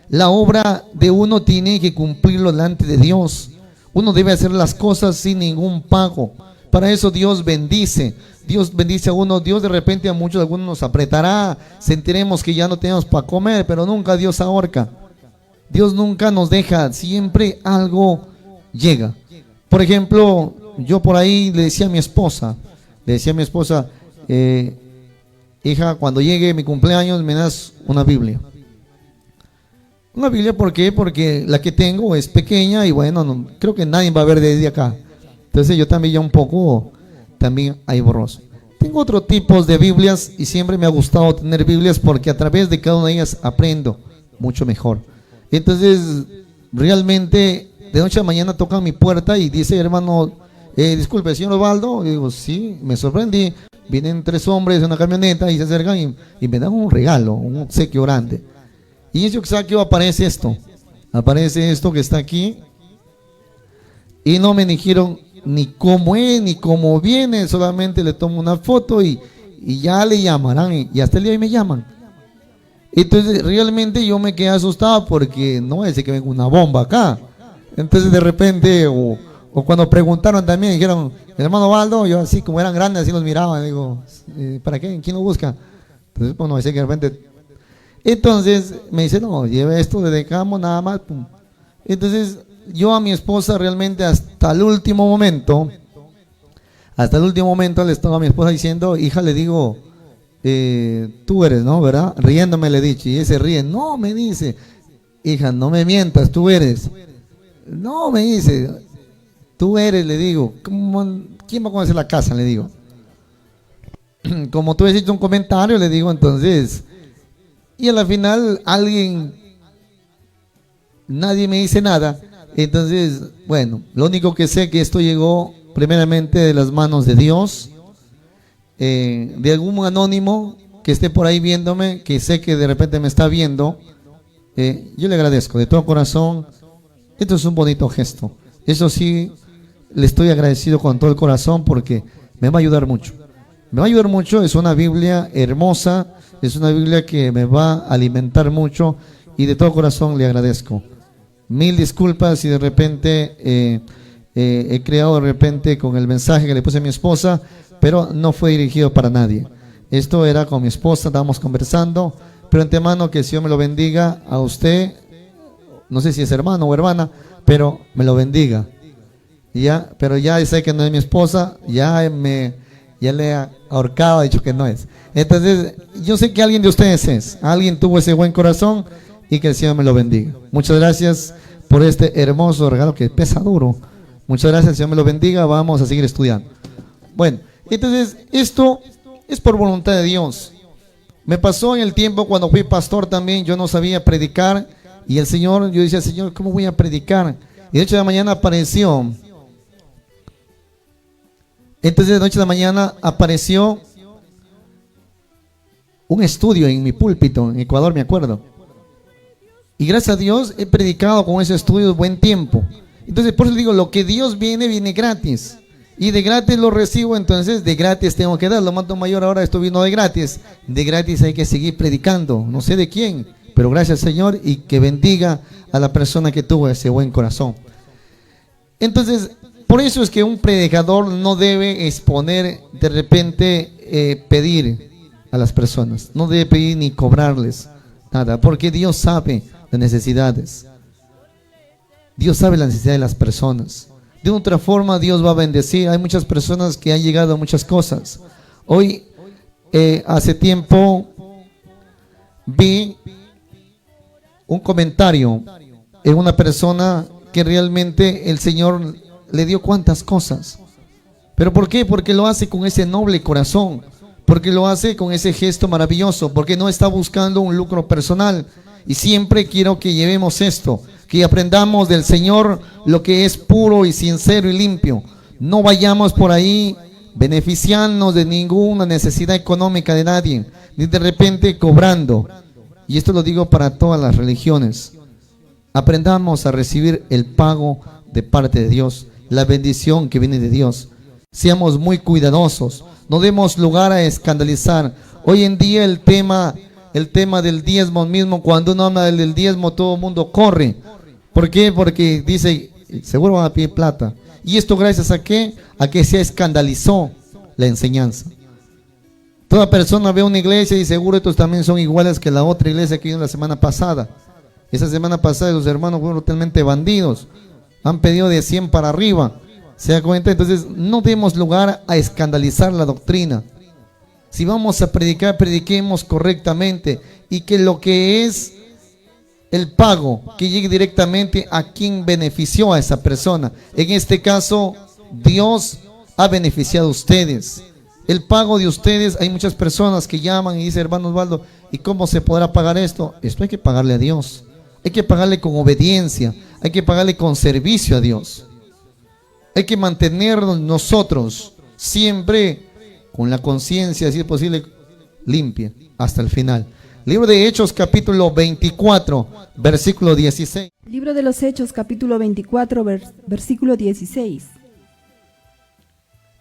La obra de uno tiene que cumplirlo delante de Dios. Uno debe hacer las cosas sin ningún pago. Para eso Dios bendice. Dios bendice a uno. Dios de repente a muchos, algunos nos apretará. Sentiremos que ya no tenemos para comer, pero nunca Dios ahorca. Dios nunca nos deja. Siempre algo llega. Por ejemplo, yo por ahí le decía a mi esposa, hija, cuando llegue mi cumpleaños me das una Biblia. Una Biblia, ¿por qué? Porque la que tengo es pequeña y bueno, no, creo que nadie va a ver desde acá. Entonces yo también ya un poco, también hay borroso. Tengo otro tipo de Biblias y siempre me ha gustado tener Biblias porque a través de cada una de ellas aprendo mucho mejor. Entonces, realmente, de noche a mañana tocan mi puerta y dice, hermano, disculpe, señor Osvaldo. Y digo, sí, me sorprendí. Vienen 3 hombres en una camioneta y se acercan y me dan un regalo, un obsequio grande. Y en ese obsequio aparece esto que está aquí. Y no me dijeron ni cómo es, ni cómo viene, solamente le tomo una foto y ya le llamarán. Y hasta el día de hoy me llaman. Entonces realmente yo me quedé asustado porque no va a decir que venga una bomba acá. Entonces de repente, o cuando preguntaron también, dijeron, hermano Osvaldo, yo así como eran grandes, así los miraba, digo, ¿para qué? ¿Quién lo busca? Entonces, bueno, decía que de repente... Entonces me dice, no, lleve esto, le dejamos nada más, pum. Entonces yo a mi esposa realmente hasta el último momento le estaba a mi esposa diciendo, hija, le digo, tú eres, ¿no? ¿Verdad? Riéndome le he dicho, y ella se ríe, no, me dice, hija, no me mientas, tú eres. No, me dice, tú eres, le digo, ¿quién va a conocer la casa? Le digo. Como tú has hecho un comentario, le digo, entonces... Y a la final nadie me dice nada. Entonces, bueno, lo único que sé es que esto llegó primeramente de las manos de Dios, de algún anónimo que esté por ahí viéndome, que sé que de repente me está viendo. Yo le agradezco de todo corazón. Esto es un bonito gesto. Eso sí, le estoy agradecido con todo el corazón porque me va a ayudar mucho. Me va a ayudar mucho, es una Biblia hermosa. Es una Biblia que me va a alimentar mucho y de todo corazón le agradezco. Mil disculpas si de repente he creado de repente con el mensaje que le puse a mi esposa, pero no fue dirigido para nadie. Esto era con mi esposa, estábamos conversando, pero antemano que el Señor me lo bendiga a usted, no sé si es hermano o hermana, pero me lo bendiga. Ya, pero ya sé que no es mi esposa, ya le he ahorcado, ha dicho que no es. Entonces, yo sé que alguien de ustedes alguien tuvo ese buen corazón y que el Señor me lo bendiga. Muchas gracias por este hermoso regalo que pesa duro. Muchas gracias, el Señor me lo bendiga. Vamos a seguir estudiando. Bueno, entonces, esto es por voluntad de Dios. Me pasó en el tiempo cuando fui pastor también, yo no sabía predicar y el Señor, yo decía, Señor, ¿cómo voy a predicar? Y de hecho de la mañana apareció. Entonces de noche a la mañana apareció un estudio en mi púlpito, en Ecuador me acuerdo. Y gracias a Dios he predicado con ese estudio buen tiempo. Entonces por eso digo, lo que Dios viene gratis. Y de gratis lo recibo, entonces de gratis tengo que dar. Lo manto mayor ahora, esto vino de gratis. De gratis hay que seguir predicando, no sé de quién, pero gracias Señor y que bendiga a la persona que tuvo ese buen corazón. Entonces... por eso es que un predicador no debe exponer de repente pedir a las personas, no debe pedir ni cobrarles nada, porque Dios sabe las necesidades. Dios sabe la necesidad de las personas. De otra forma Dios va a bendecir. Hay muchas personas que han llegado a muchas cosas. Hoy, hace tiempo, vi un comentario en una persona que realmente el Señor le dio cuantas cosas. ¿Pero por qué? Porque lo hace con ese noble corazón, porque lo hace con ese gesto maravilloso, porque no está buscando un lucro personal. Y siempre quiero que llevemos esto, que aprendamos del Señor lo que es puro y sincero y limpio. No vayamos por ahí beneficiarnos de ninguna necesidad económica de nadie, ni de repente cobrando. Y esto lo digo para todas las religiones. Aprendamos a recibir el pago de parte de Dios, la bendición que viene de Dios. Seamos muy cuidadosos, no demos lugar a escandalizar. Hoy en día el tema del diezmo mismo, cuando uno habla del diezmo todo el mundo corre. ¿Por qué? Porque dice, seguro van a pedir plata. ¿Y esto gracias a qué? A que se escandalizó la enseñanza. Toda persona ve una iglesia y seguro estos también son iguales que la otra iglesia que vino la semana pasada. Esa semana pasada los hermanos fueron totalmente bandidos. Han pedido de 100 para arriba. ¿Se da cuenta? Entonces no demos lugar a escandalizar la doctrina. Si vamos a predicar, prediquemos correctamente. Y que lo que es el pago, que llegue directamente a quien benefició a esa persona. En este caso, Dios ha beneficiado a ustedes. El pago de ustedes, hay muchas personas que llaman y dicen, hermano Osvaldo, ¿y cómo se podrá pagar esto? Esto hay que pagarle a Dios. Hay que pagarle con obediencia. Hay que pagarle con servicio a Dios. Hay que mantenernos nosotros siempre con la conciencia, si es posible, limpia hasta el final. Libro de Hechos, capítulo 24, versículo 16. Libro de los Hechos, capítulo 24, versículo 16.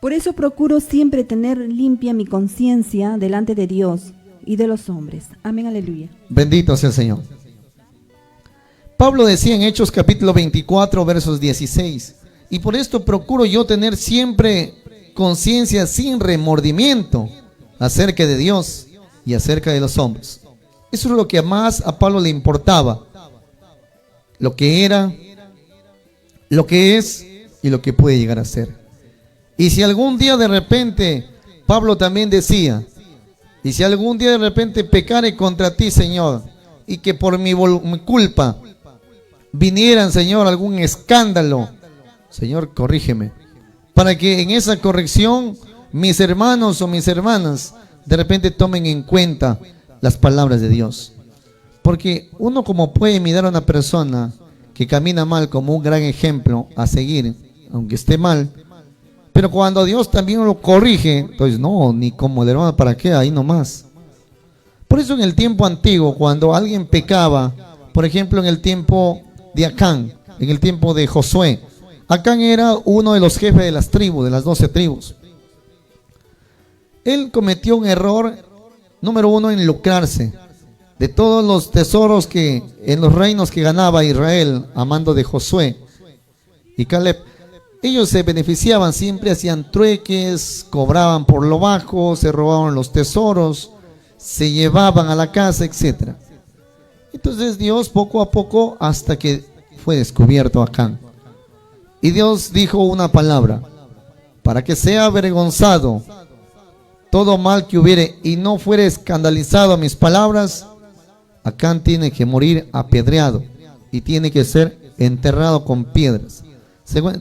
Por eso procuro siempre tener limpia mi conciencia delante de Dios y de los hombres. Amén, aleluya. Bendito sea el Señor. Pablo decía en Hechos capítulo 24, versos 16, y por esto procuro yo tener siempre conciencia sin remordimiento acerca de Dios y acerca de los hombres. Eso es lo que más a Pablo le importaba, lo que era, lo que es y lo que puede llegar a ser. Y si algún día de repente, Pablo también decía, y si algún día de repente pecare contra ti, Señor, y que por mi culpa vinieran, Señor, algún escándalo, Señor, corrígeme, para que en esa corrección mis hermanos o mis hermanas de repente tomen en cuenta las palabras de Dios. Porque uno como puede mirar a una persona que camina mal como un gran ejemplo a seguir, aunque esté mal, pero cuando Dios también lo corrige, entonces no, ni como el hermano, ¿para qué? Ahí nomás. Por eso en el tiempo antiguo, cuando alguien pecaba, por ejemplo en el tiempo de Acán, en el tiempo de Josué, Acán era uno de los jefes de las tribus, de las 12 tribus. Él cometió un error, número uno, en lucrarse de todos los tesoros que en los reinos que ganaba Israel a mando de Josué y Caleb. Ellos se beneficiaban, siempre hacían trueques, cobraban por lo bajo, se robaban los tesoros, se llevaban a la casa, etc. Entonces Dios poco a poco, hasta que fue descubierto Acán, y Dios dijo una palabra: para que sea avergonzado todo mal que hubiere y no fuere escandalizado a mis palabras, Acán tiene que morir apedreado y tiene que ser enterrado con piedras.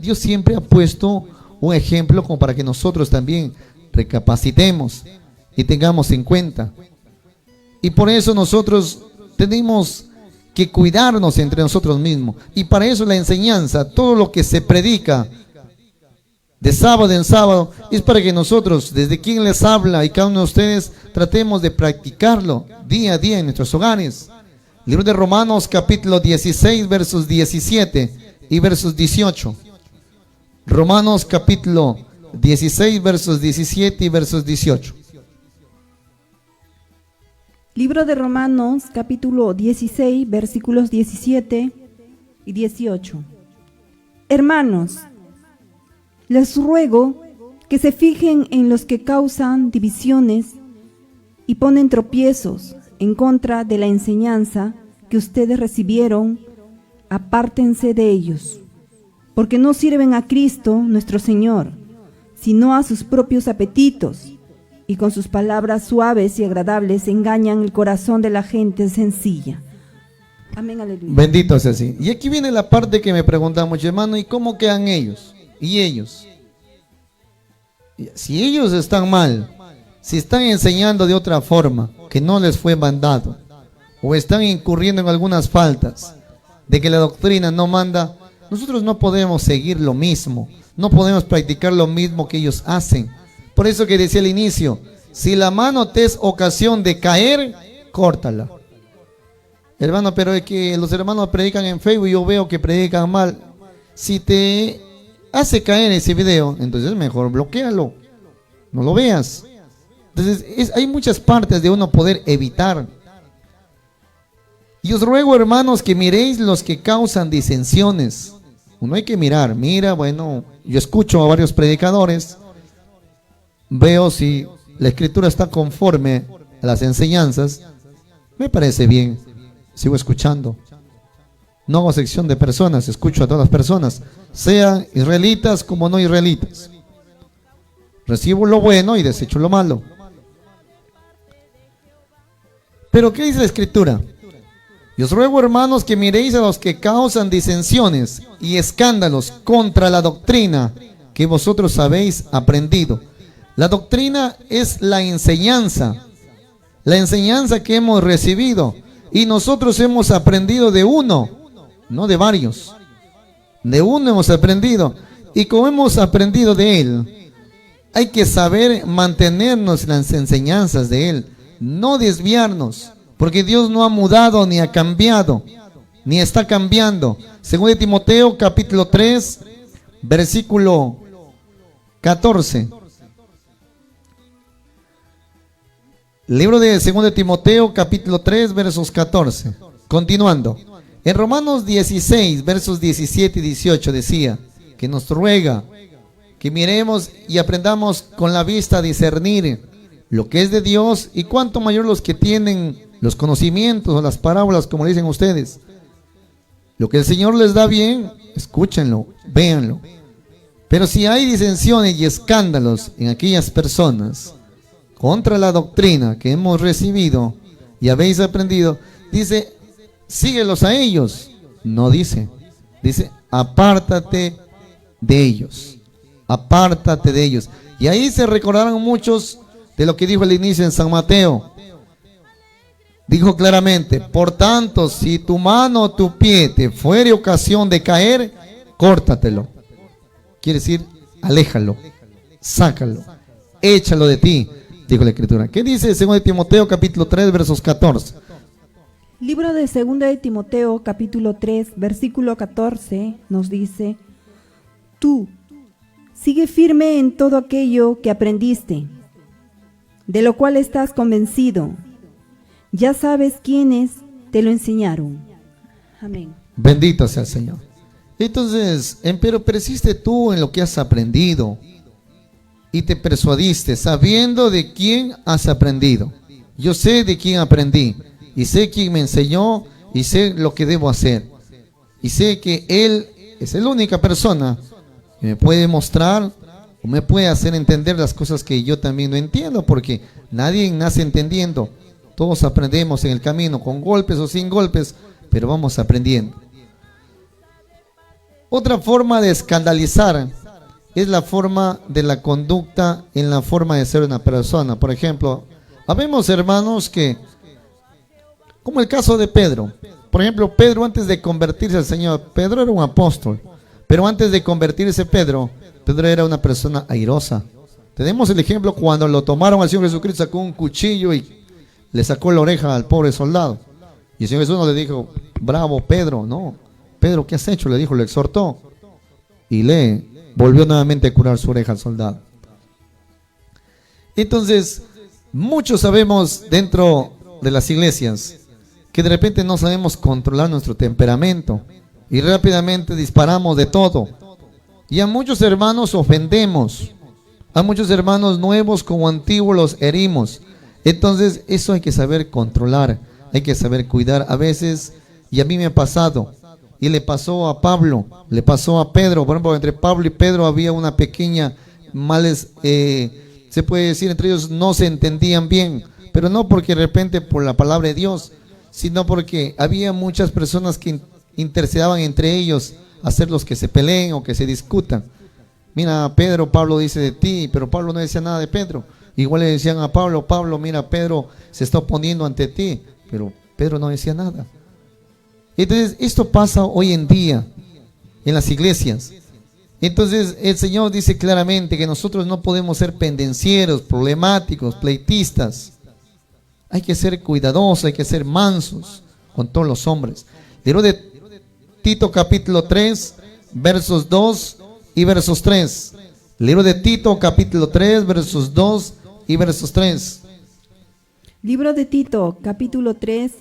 Dios siempre ha puesto un ejemplo como para que nosotros también recapacitemos y tengamos en cuenta. Y por eso nosotros tenemos que cuidarnos entre nosotros mismos. Y para eso la enseñanza, todo lo que se predica de sábado en sábado, es para que nosotros, desde quien les habla y cada uno de ustedes, tratemos de practicarlo día a día en nuestros hogares. Libro de Romanos capítulo 16, versos 17 y versos 18. Romanos capítulo 16, versos 17 y versos 18. Libro de Romanos capítulo 16, versículos 17 y 18. Hermanos, les ruego que se fijen en los que causan divisiones y ponen tropiezos en contra de la enseñanza que ustedes recibieron. Apártense de ellos, porque no sirven a Cristo nuestro Señor, sino a sus propios apetitos, y con sus palabras suaves y agradables engañan el corazón de la gente sencilla. Amén, aleluya. Bendito sea así. Y aquí viene la parte que me preguntamos, hermano, ¿y cómo quedan ellos? ¿Y ellos? Si ellos están mal, si están enseñando de otra forma, que no les fue mandado, o están incurriendo en algunas faltas, de que la doctrina no manda, nosotros no podemos seguir lo mismo, no podemos practicar lo mismo que ellos hacen. Por eso que decía al inicio, si la mano te es ocasión de caer, córtala. Hermano, pero es que los hermanos predican en Facebook y yo veo que predican mal. Si te hace caer ese video, entonces mejor bloquéalo, no lo veas. Entonces hay muchas partes de uno poder evitar. Y os ruego, hermanos, que miréis los que causan disensiones Uno hay que mirar, bueno, yo escucho a varios predicadores, veo si la escritura está conforme a las enseñanzas, me parece bien, sigo escuchando. No hago sección de personas, escucho a todas las personas, sean israelitas como no israelitas. Recibo lo bueno y desecho lo malo. Pero ¿qué dice la escritura? Y os ruego, hermanos, que miréis a los que causan disensiones y escándalos contra la doctrina que vosotros habéis aprendido. La doctrina es la enseñanza que hemos recibido, y nosotros hemos aprendido de uno, no de varios. De uno hemos aprendido, y como hemos aprendido de él, hay que saber mantenernos en las enseñanzas de él, no desviarnos, porque Dios no ha mudado ni ha cambiado, ni está cambiando. Según de Timoteo capítulo 3, versículo 14. Libro de 2 de Timoteo capítulo 3, versos 14. Continuando. En Romanos 16, versos 17 y 18 decía que nos ruega que miremos y aprendamos con la vista a discernir lo que es de Dios, y cuánto mayor los que tienen los conocimientos o las parábolas, como dicen ustedes. Lo que el Señor les da bien, escúchenlo, véanlo. Pero si hay disensiones y escándalos en aquellas personas contra la doctrina que hemos recibido y habéis aprendido, dice, síguelos a ellos. No dice, apártate de ellos, apártate de ellos. Y ahí se recordarán muchos de lo que dijo al inicio en San Mateo. Dijo claramente, por tanto, si tu mano o tu pie te fuere ocasión de caer, córtatelo. Quiere decir, aléjalo, sácalo, échalo de ti, dijo la escritura. ¿Qué dice 2 de Timoteo capítulo 3, versos 14? Libro de 2 de Timoteo capítulo 3, versículo 14 nos dice, tú sigue firme en todo aquello que aprendiste, de lo cual estás convencido. Ya sabes quiénes te lo enseñaron. Amén. Bendito sea el Señor. Entonces, empero persiste tú en lo que has aprendido y te persuadiste, sabiendo de quién has aprendido. Yo sé de quién aprendí, y sé quién me enseñó, y sé lo que debo hacer. Y sé que Él es la única persona que me puede mostrar o me puede hacer entender las cosas que yo también no entiendo, porque nadie nace entendiendo. Todos aprendemos en el camino, con golpes o sin golpes, pero vamos aprendiendo. Otra forma de escandalizar es la forma de la conducta en la forma de ser una persona. Por ejemplo, habemos hermanos que, como el caso de Pedro. Por ejemplo, Pedro, antes de convertirse al Señor, Pedro era un apóstol, pero antes de convertirse Pedro era una persona airosa. Tenemos el ejemplo cuando lo tomaron al Señor Jesucristo, sacó un cuchillo y le sacó la oreja al pobre soldado. Y el Señor Jesús no le dijo, bravo Pedro, no. Pedro, ¿qué has hecho? Le dijo, le exhortó. Y le volvió nuevamente a curar su oreja al soldado. Entonces, muchos sabemos dentro de las iglesias que de repente no sabemos controlar nuestro temperamento y rápidamente disparamos de todo. Y a muchos hermanos ofendemos. A muchos hermanos nuevos como antiguos los herimos. Entonces eso hay que saber controlar, hay que saber cuidar a veces, y a mí me ha pasado, y le pasó a Pablo, le pasó a Pedro. Por ejemplo, entre Pablo y Pedro había una pequeña se puede decir, entre ellos no se entendían bien, pero no porque de repente por la palabra de Dios, sino porque había muchas personas que intercedían entre ellos, hacer los que se peleen o que se discutan. Mira, Pedro, Pablo dice de ti, pero Pablo no decía nada de Pedro. Igual le decían a Pablo, Pablo, mira, Pedro se está oponiendo ante ti, pero Pedro no decía nada. Entonces, esto pasa hoy en día en las iglesias. Entonces, el Señor dice claramente que nosotros no podemos ser pendencieros, problemáticos, pleitistas. Hay que ser cuidadosos, hay que ser mansos con todos los hombres. Libro de Tito capítulo 3, versos 2 y versos 3. Libro de Tito capítulo 3, versos 2 y versos 3. Libro de Tito capítulo 3,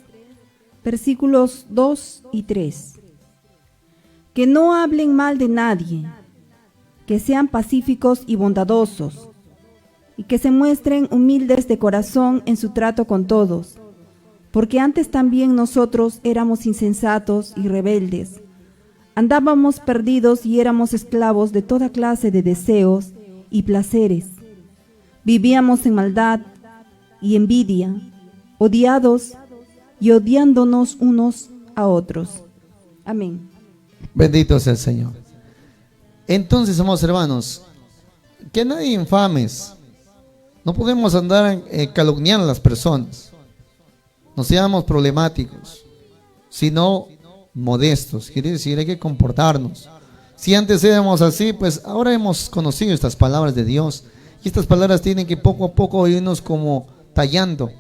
versículos 2 y 3. Que no hablen mal de nadie, que sean pacíficos y bondadosos, y que se muestren humildes de corazón en su trato con todos, porque antes también nosotros éramos insensatos y rebeldes. Andábamos perdidos y éramos esclavos de toda clase de deseos y placeres. Vivíamos en maldad y envidia, odiados y odiándonos unos a otros. Amén. Bendito sea el Señor. Entonces, amados hermanos, que nadie infames. No podemos andar calumniando a las personas. No seamos problemáticos, sino modestos. Quiere decir, hay que comportarnos. Si antes éramos así, pues ahora hemos conocido estas palabras de Dios. Y estas palabras tienen que poco a poco irnos como tallando.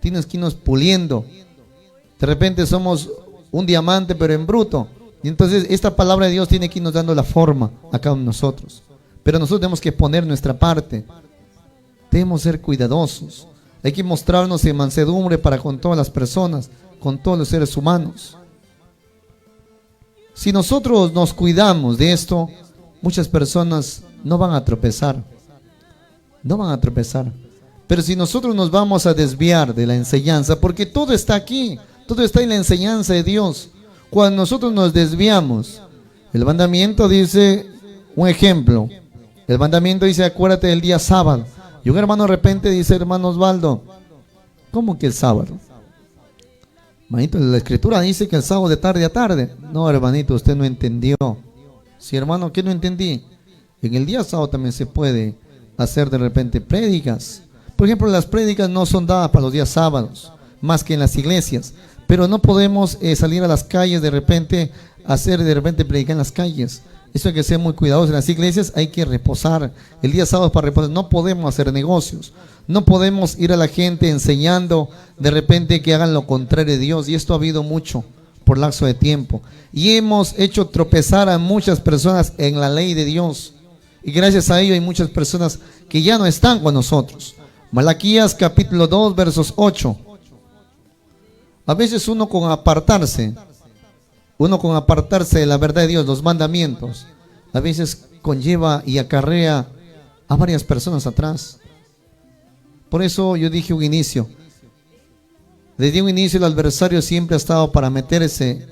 Tienes que irnos puliendo. De repente somos un diamante, pero en bruto. Y entonces esta palabra de Dios tiene que irnos dando la forma a cada uno de nosotros. Pero nosotros tenemos que poner nuestra parte. Debemos ser cuidadosos. Hay que mostrarnos en mansedumbre para con todas las personas, con todos los seres humanos. Si nosotros nos cuidamos de esto, muchas personas no van a tropezar. No van a tropezar. Pero si nosotros nos vamos a desviar de la enseñanza, porque todo está aquí, todo está en la enseñanza de Dios. Cuando nosotros nos desviamos, el mandamiento dice, un ejemplo, el mandamiento dice, acuérdate del día sábado. Y un hermano de repente dice, hermano Osvaldo, ¿cómo que el sábado? Hermanito, la escritura dice que el sábado de tarde a tarde. No, hermanito, usted no entendió. Sí, hermano, ¿qué no entendí? En el día sábado también se puede hacer de repente prédicas. Por ejemplo, las prédicas no son dadas para los días sábados, más que en las iglesias. Pero no podemos salir a las calles de repente, predicar en las calles. Eso hay que ser muy cuidadosos. En las iglesias hay que reposar. El día sábado para reposar. No podemos hacer negocios. No podemos ir a la gente enseñando de repente que hagan lo contrario de Dios. Y esto ha habido mucho por lapso de tiempo. Y hemos hecho tropezar a muchas personas en la ley de Dios. Y gracias a ello hay muchas personas que ya no están con nosotros. Malaquías capítulo 2 versos 8. A veces uno con apartarse de la verdad de Dios, los mandamientos, a veces conlleva y acarrea a varias personas atrás. Por eso yo dije un inicio. Desde un inicio el adversario siempre ha estado para meterse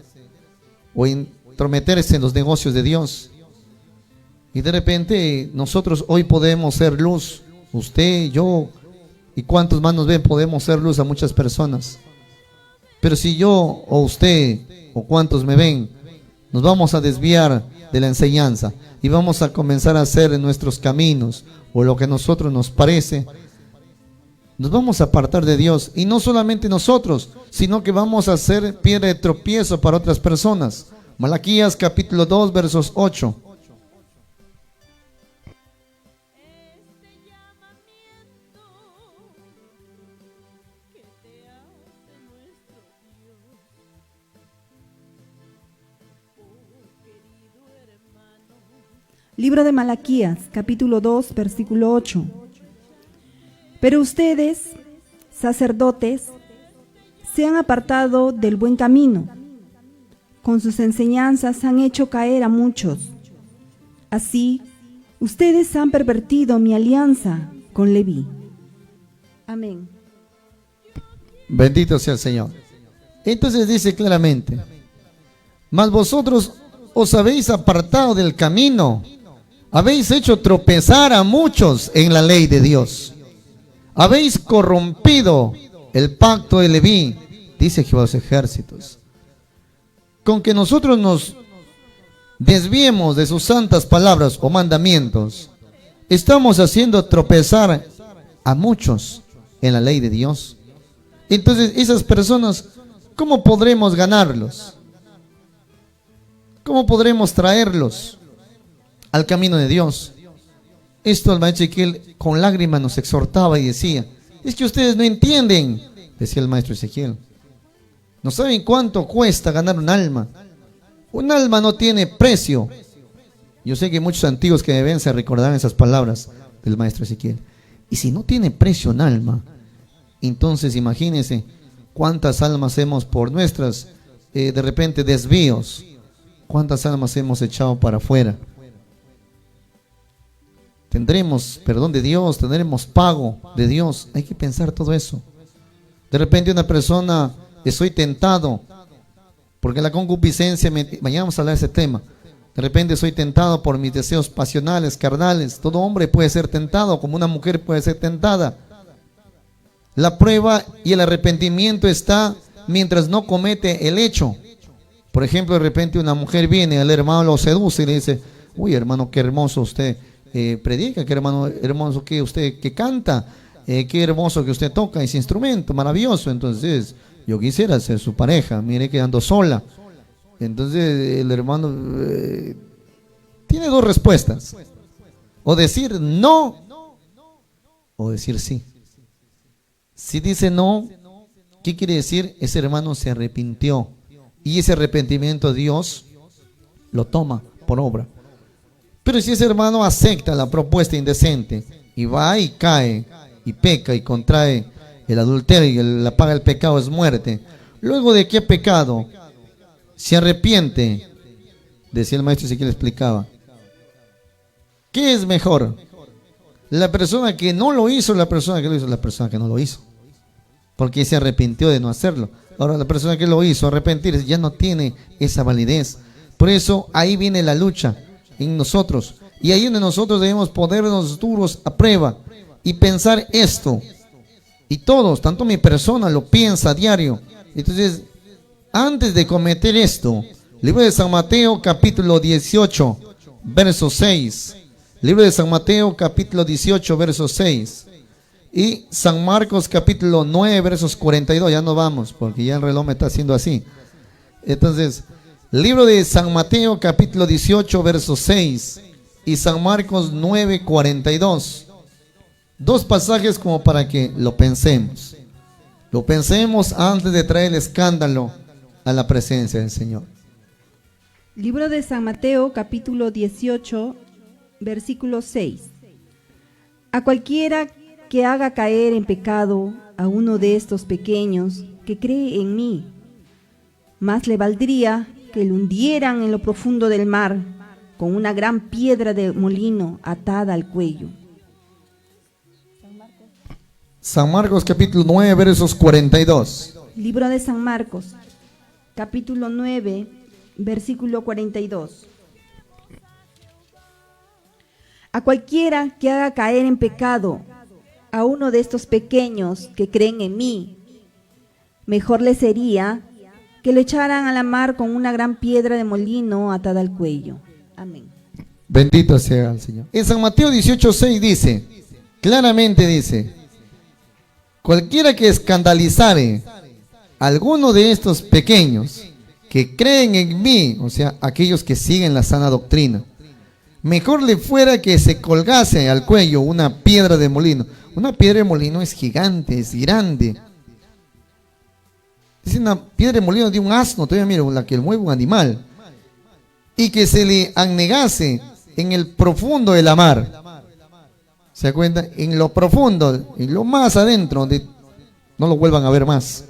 o intrometerse en los negocios de Dios. Y de repente nosotros hoy podemos ser luz, usted, yo, y cuántos más nos ven, podemos ser luz a muchas personas. Pero si yo o usted o cuántos me ven, nos vamos a desviar de la enseñanza y vamos a comenzar a hacer en nuestros caminos o lo que a nosotros nos parece, nos vamos a apartar de Dios. Y no solamente nosotros, sino que vamos a ser piedra de tropiezo para otras personas. Malaquías capítulo 2 versos 8. Libro de Malaquías, capítulo 2, versículo 8. Pero ustedes, sacerdotes, se han apartado del buen camino. Con sus enseñanzas han hecho caer a muchos. Así, ustedes han pervertido mi alianza con Leví. Amén. Bendito sea el Señor. Entonces dice claramente, mas vosotros os habéis apartado del camino. Habéis hecho tropezar a muchos en la ley de Dios. Habéis corrompido el pacto de Leví, dice Jehová de los ejércitos. Con que nosotros nos desviemos de sus santas palabras o mandamientos, estamos haciendo tropezar a muchos en la ley de Dios. Entonces, esas personas, ¿cómo podremos ganarlos? ¿Cómo podremos traerlos al camino de Dios? Esto el maestro Ezequiel con lágrimas nos exhortaba y decía, es que ustedes no entienden, decía el maestro Ezequiel. No saben cuánto cuesta ganar un alma. Un alma no tiene precio. Yo sé que muchos antiguos que me ven se recordarán esas palabras del maestro Ezequiel. Y si no tiene precio un alma, entonces imagínense cuántas almas hemos por nuestras de repente desvíos, ¿Cuántas almas hemos echado para afuera? Tendremos perdón de Dios, tendremos pago de Dios. Hay que pensar todo eso. De repente una persona, estoy tentado, porque la concupiscencia, mañana vamos a hablar de ese tema. De repente soy tentado por mis deseos pasionales, carnales. Todo hombre puede ser tentado, como una mujer puede ser tentada. La prueba y el arrepentimiento está mientras no comete el hecho. Por ejemplo, de repente una mujer viene, el hermano lo seduce y le dice: uy, hermano, qué hermoso usted predica, qué hermano, hermoso que usted que canta, qué hermoso que usted toca ese instrumento, maravilloso. Entonces, yo quisiera ser su pareja, mire que ando sola. Entonces, el hermano tiene dos respuestas: o decir no, o decir sí. Si dice no, ¿qué quiere decir? Ese hermano se arrepintió. Y ese arrepentimiento Dios lo toma por obra. Pero si ese hermano acepta la propuesta indecente y va y cae y peca y contrae el adulterio y la paga del pecado es muerte, luego de que ha pecado, se arrepiente, decía el maestro Ezequiel, explicaba, ¿qué es mejor? ¿La persona que no lo hizo o la persona que lo hizo? La persona que no lo hizo, porque se arrepintió de no hacerlo. Ahora la persona que lo hizo arrepentirse ya no tiene esa validez. Por eso ahí viene la lucha en nosotros, y ahí donde nosotros debemos ponernos duros a prueba y pensar esto, y todos, tanto mi persona lo piensa a diario. Entonces, antes de cometer esto, libro de San Mateo capítulo 18 verso 6, libro de San Mateo capítulo 18 verso 6 y San Marcos capítulo 9 versos 42, ya no vamos porque ya el reloj me está haciendo así. Entonces, libro de San Mateo capítulo 18 verso 6 y San Marcos 9, 42. Dos pasajes como para que lo pensemos. Lo pensemos antes de traer el escándalo a la presencia del Señor. Libro de San Mateo, capítulo 18, versículo 6. A cualquiera que haga caer en pecado a uno de estos pequeños que cree en mí, más le valdría que lo hundieran en lo profundo del mar con una gran piedra de molino atada al cuello. San Marcos capítulo 9 versos 42. Libro de San Marcos, capítulo 9, versículo 42. A cualquiera que haga caer en pecado a uno de estos pequeños que creen en mí, mejor le sería que lo echaran a la mar con una gran piedra de molino atada al cuello. Amén. Bendito sea el Señor. En San Mateo 18:6 dice, claramente dice, cualquiera que escandalizare a alguno de estos pequeños que creen en mí, o sea, aquellos que siguen la sana doctrina, mejor le fuera que se colgase al cuello una piedra de molino. Una piedra de molino es gigante, es grande. Es una piedra de molino de un asno, todavía mira, la que mueve un animal. Y que se le anegase en el profundo de la mar. ¿Se da cuenta? En lo profundo, en lo más adentro, donde no lo vuelvan a ver más.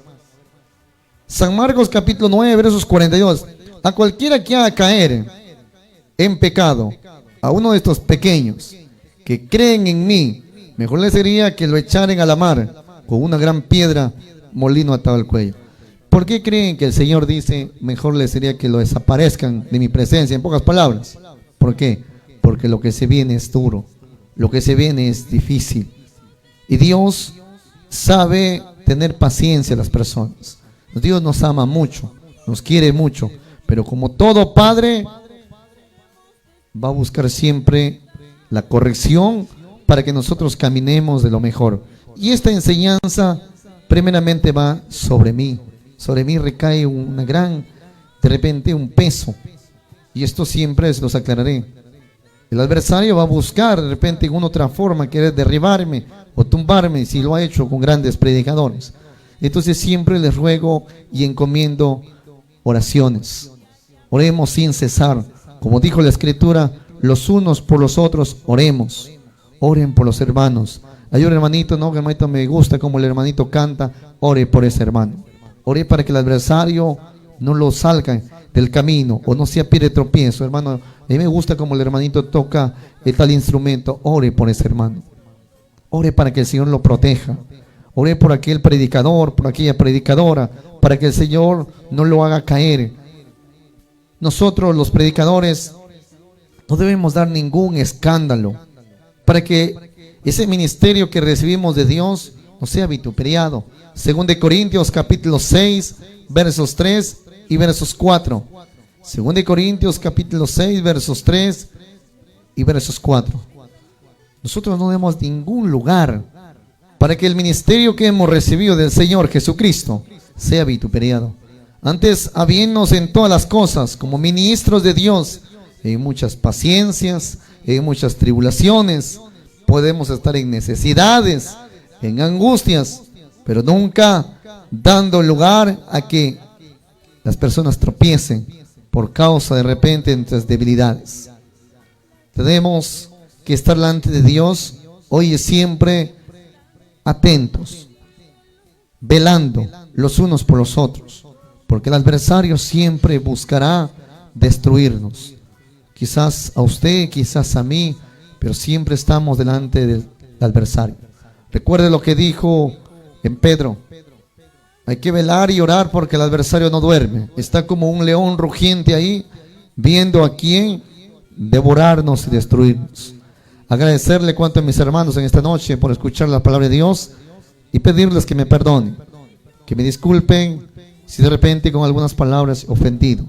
San Marcos capítulo 9, versos 42. A cualquiera que haga caer en pecado a uno de estos pequeños que creen en mí, mejor le sería que lo echaren a la mar con una gran piedra molino atado al cuello. ¿Por qué creen que el Señor dice mejor le sería que lo desaparezcan de mi presencia? En pocas palabras. ¿Por qué? Porque lo que se viene es duro, lo que se viene es difícil. Y Dios sabe tener paciencia a las personas. Dios nos ama mucho, nos quiere mucho, pero como todo padre, va a buscar siempre la corrección para que nosotros caminemos de lo mejor. Y esta enseñanza primeramente va sobre mí. Sobre mí recae una gran, de repente un peso. Y esto siempre se los aclararé. El adversario va a buscar de repente en una otra forma querer derribarme o tumbarme, si lo ha hecho con grandes predicadores. Entonces siempre les ruego y encomiendo oraciones. Oremos sin cesar. Como dijo la Escritura, los unos por los otros oremos. Oren por los hermanos. Hay un hermanito, no, que hermanito me gusta como el hermanito canta. Ore por ese hermano. Ore para que el adversario no lo salga. del camino o no sea pie de tropiezo. Hermano, a mí me gusta como el hermanito toca tal instrumento. Ore por ese hermano. Ore para que el Señor lo proteja. Ore por aquel predicador, por aquella predicadora, para que el Señor no lo haga caer. Nosotros los predicadores no debemos dar ningún escándalo para que ese ministerio que recibimos de Dios no sea vituperiado. Según de Corintios capítulo 6, versos 3 y versos 4. Según de Corintios capítulo 6, versos 3 y versos 4. Nosotros no demos ningún lugar para que el ministerio que hemos recibido del Señor Jesucristo sea vituperiado. Antes, habiéndonos en todas las cosas como ministros de Dios, en muchas paciencias, en muchas tribulaciones, podemos estar en necesidades, en angustias, pero nunca dando lugar a que las personas tropiecen por causa de repente de nuestras debilidades. Tenemos que estar delante de Dios hoy y siempre atentos, velando los unos por los otros, porque el adversario siempre buscará destruirnos. Quizás a usted, quizás a mí, pero siempre estamos delante del adversario. Recuerde lo que dijo en Pedro: hay que velar y orar porque el adversario no duerme. Está como un león rugiente ahí, viendo a quién devorarnos y destruirnos. Agradecerle cuanto a mis hermanos en esta noche por escuchar la palabra de Dios y pedirles que me perdonen, que me disculpen si de repente con algunas palabras he ofendido.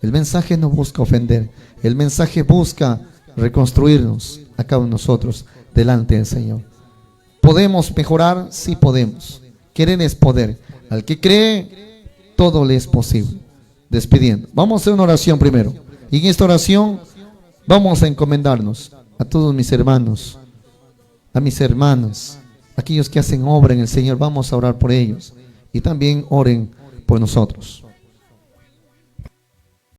El mensaje no busca ofender, el mensaje busca reconstruirnos a cada uno de nosotros delante del Señor. ¿Podemos mejorar? Sí podemos. Querer es poder. Al que cree, todo le es posible. Despidiendo. Vamos a hacer una oración primero. Y en esta oración vamos a encomendarnos a todos mis hermanos, a mis hermanas, aquellos que hacen obra en el Señor. Vamos a orar por ellos y también oren por nosotros.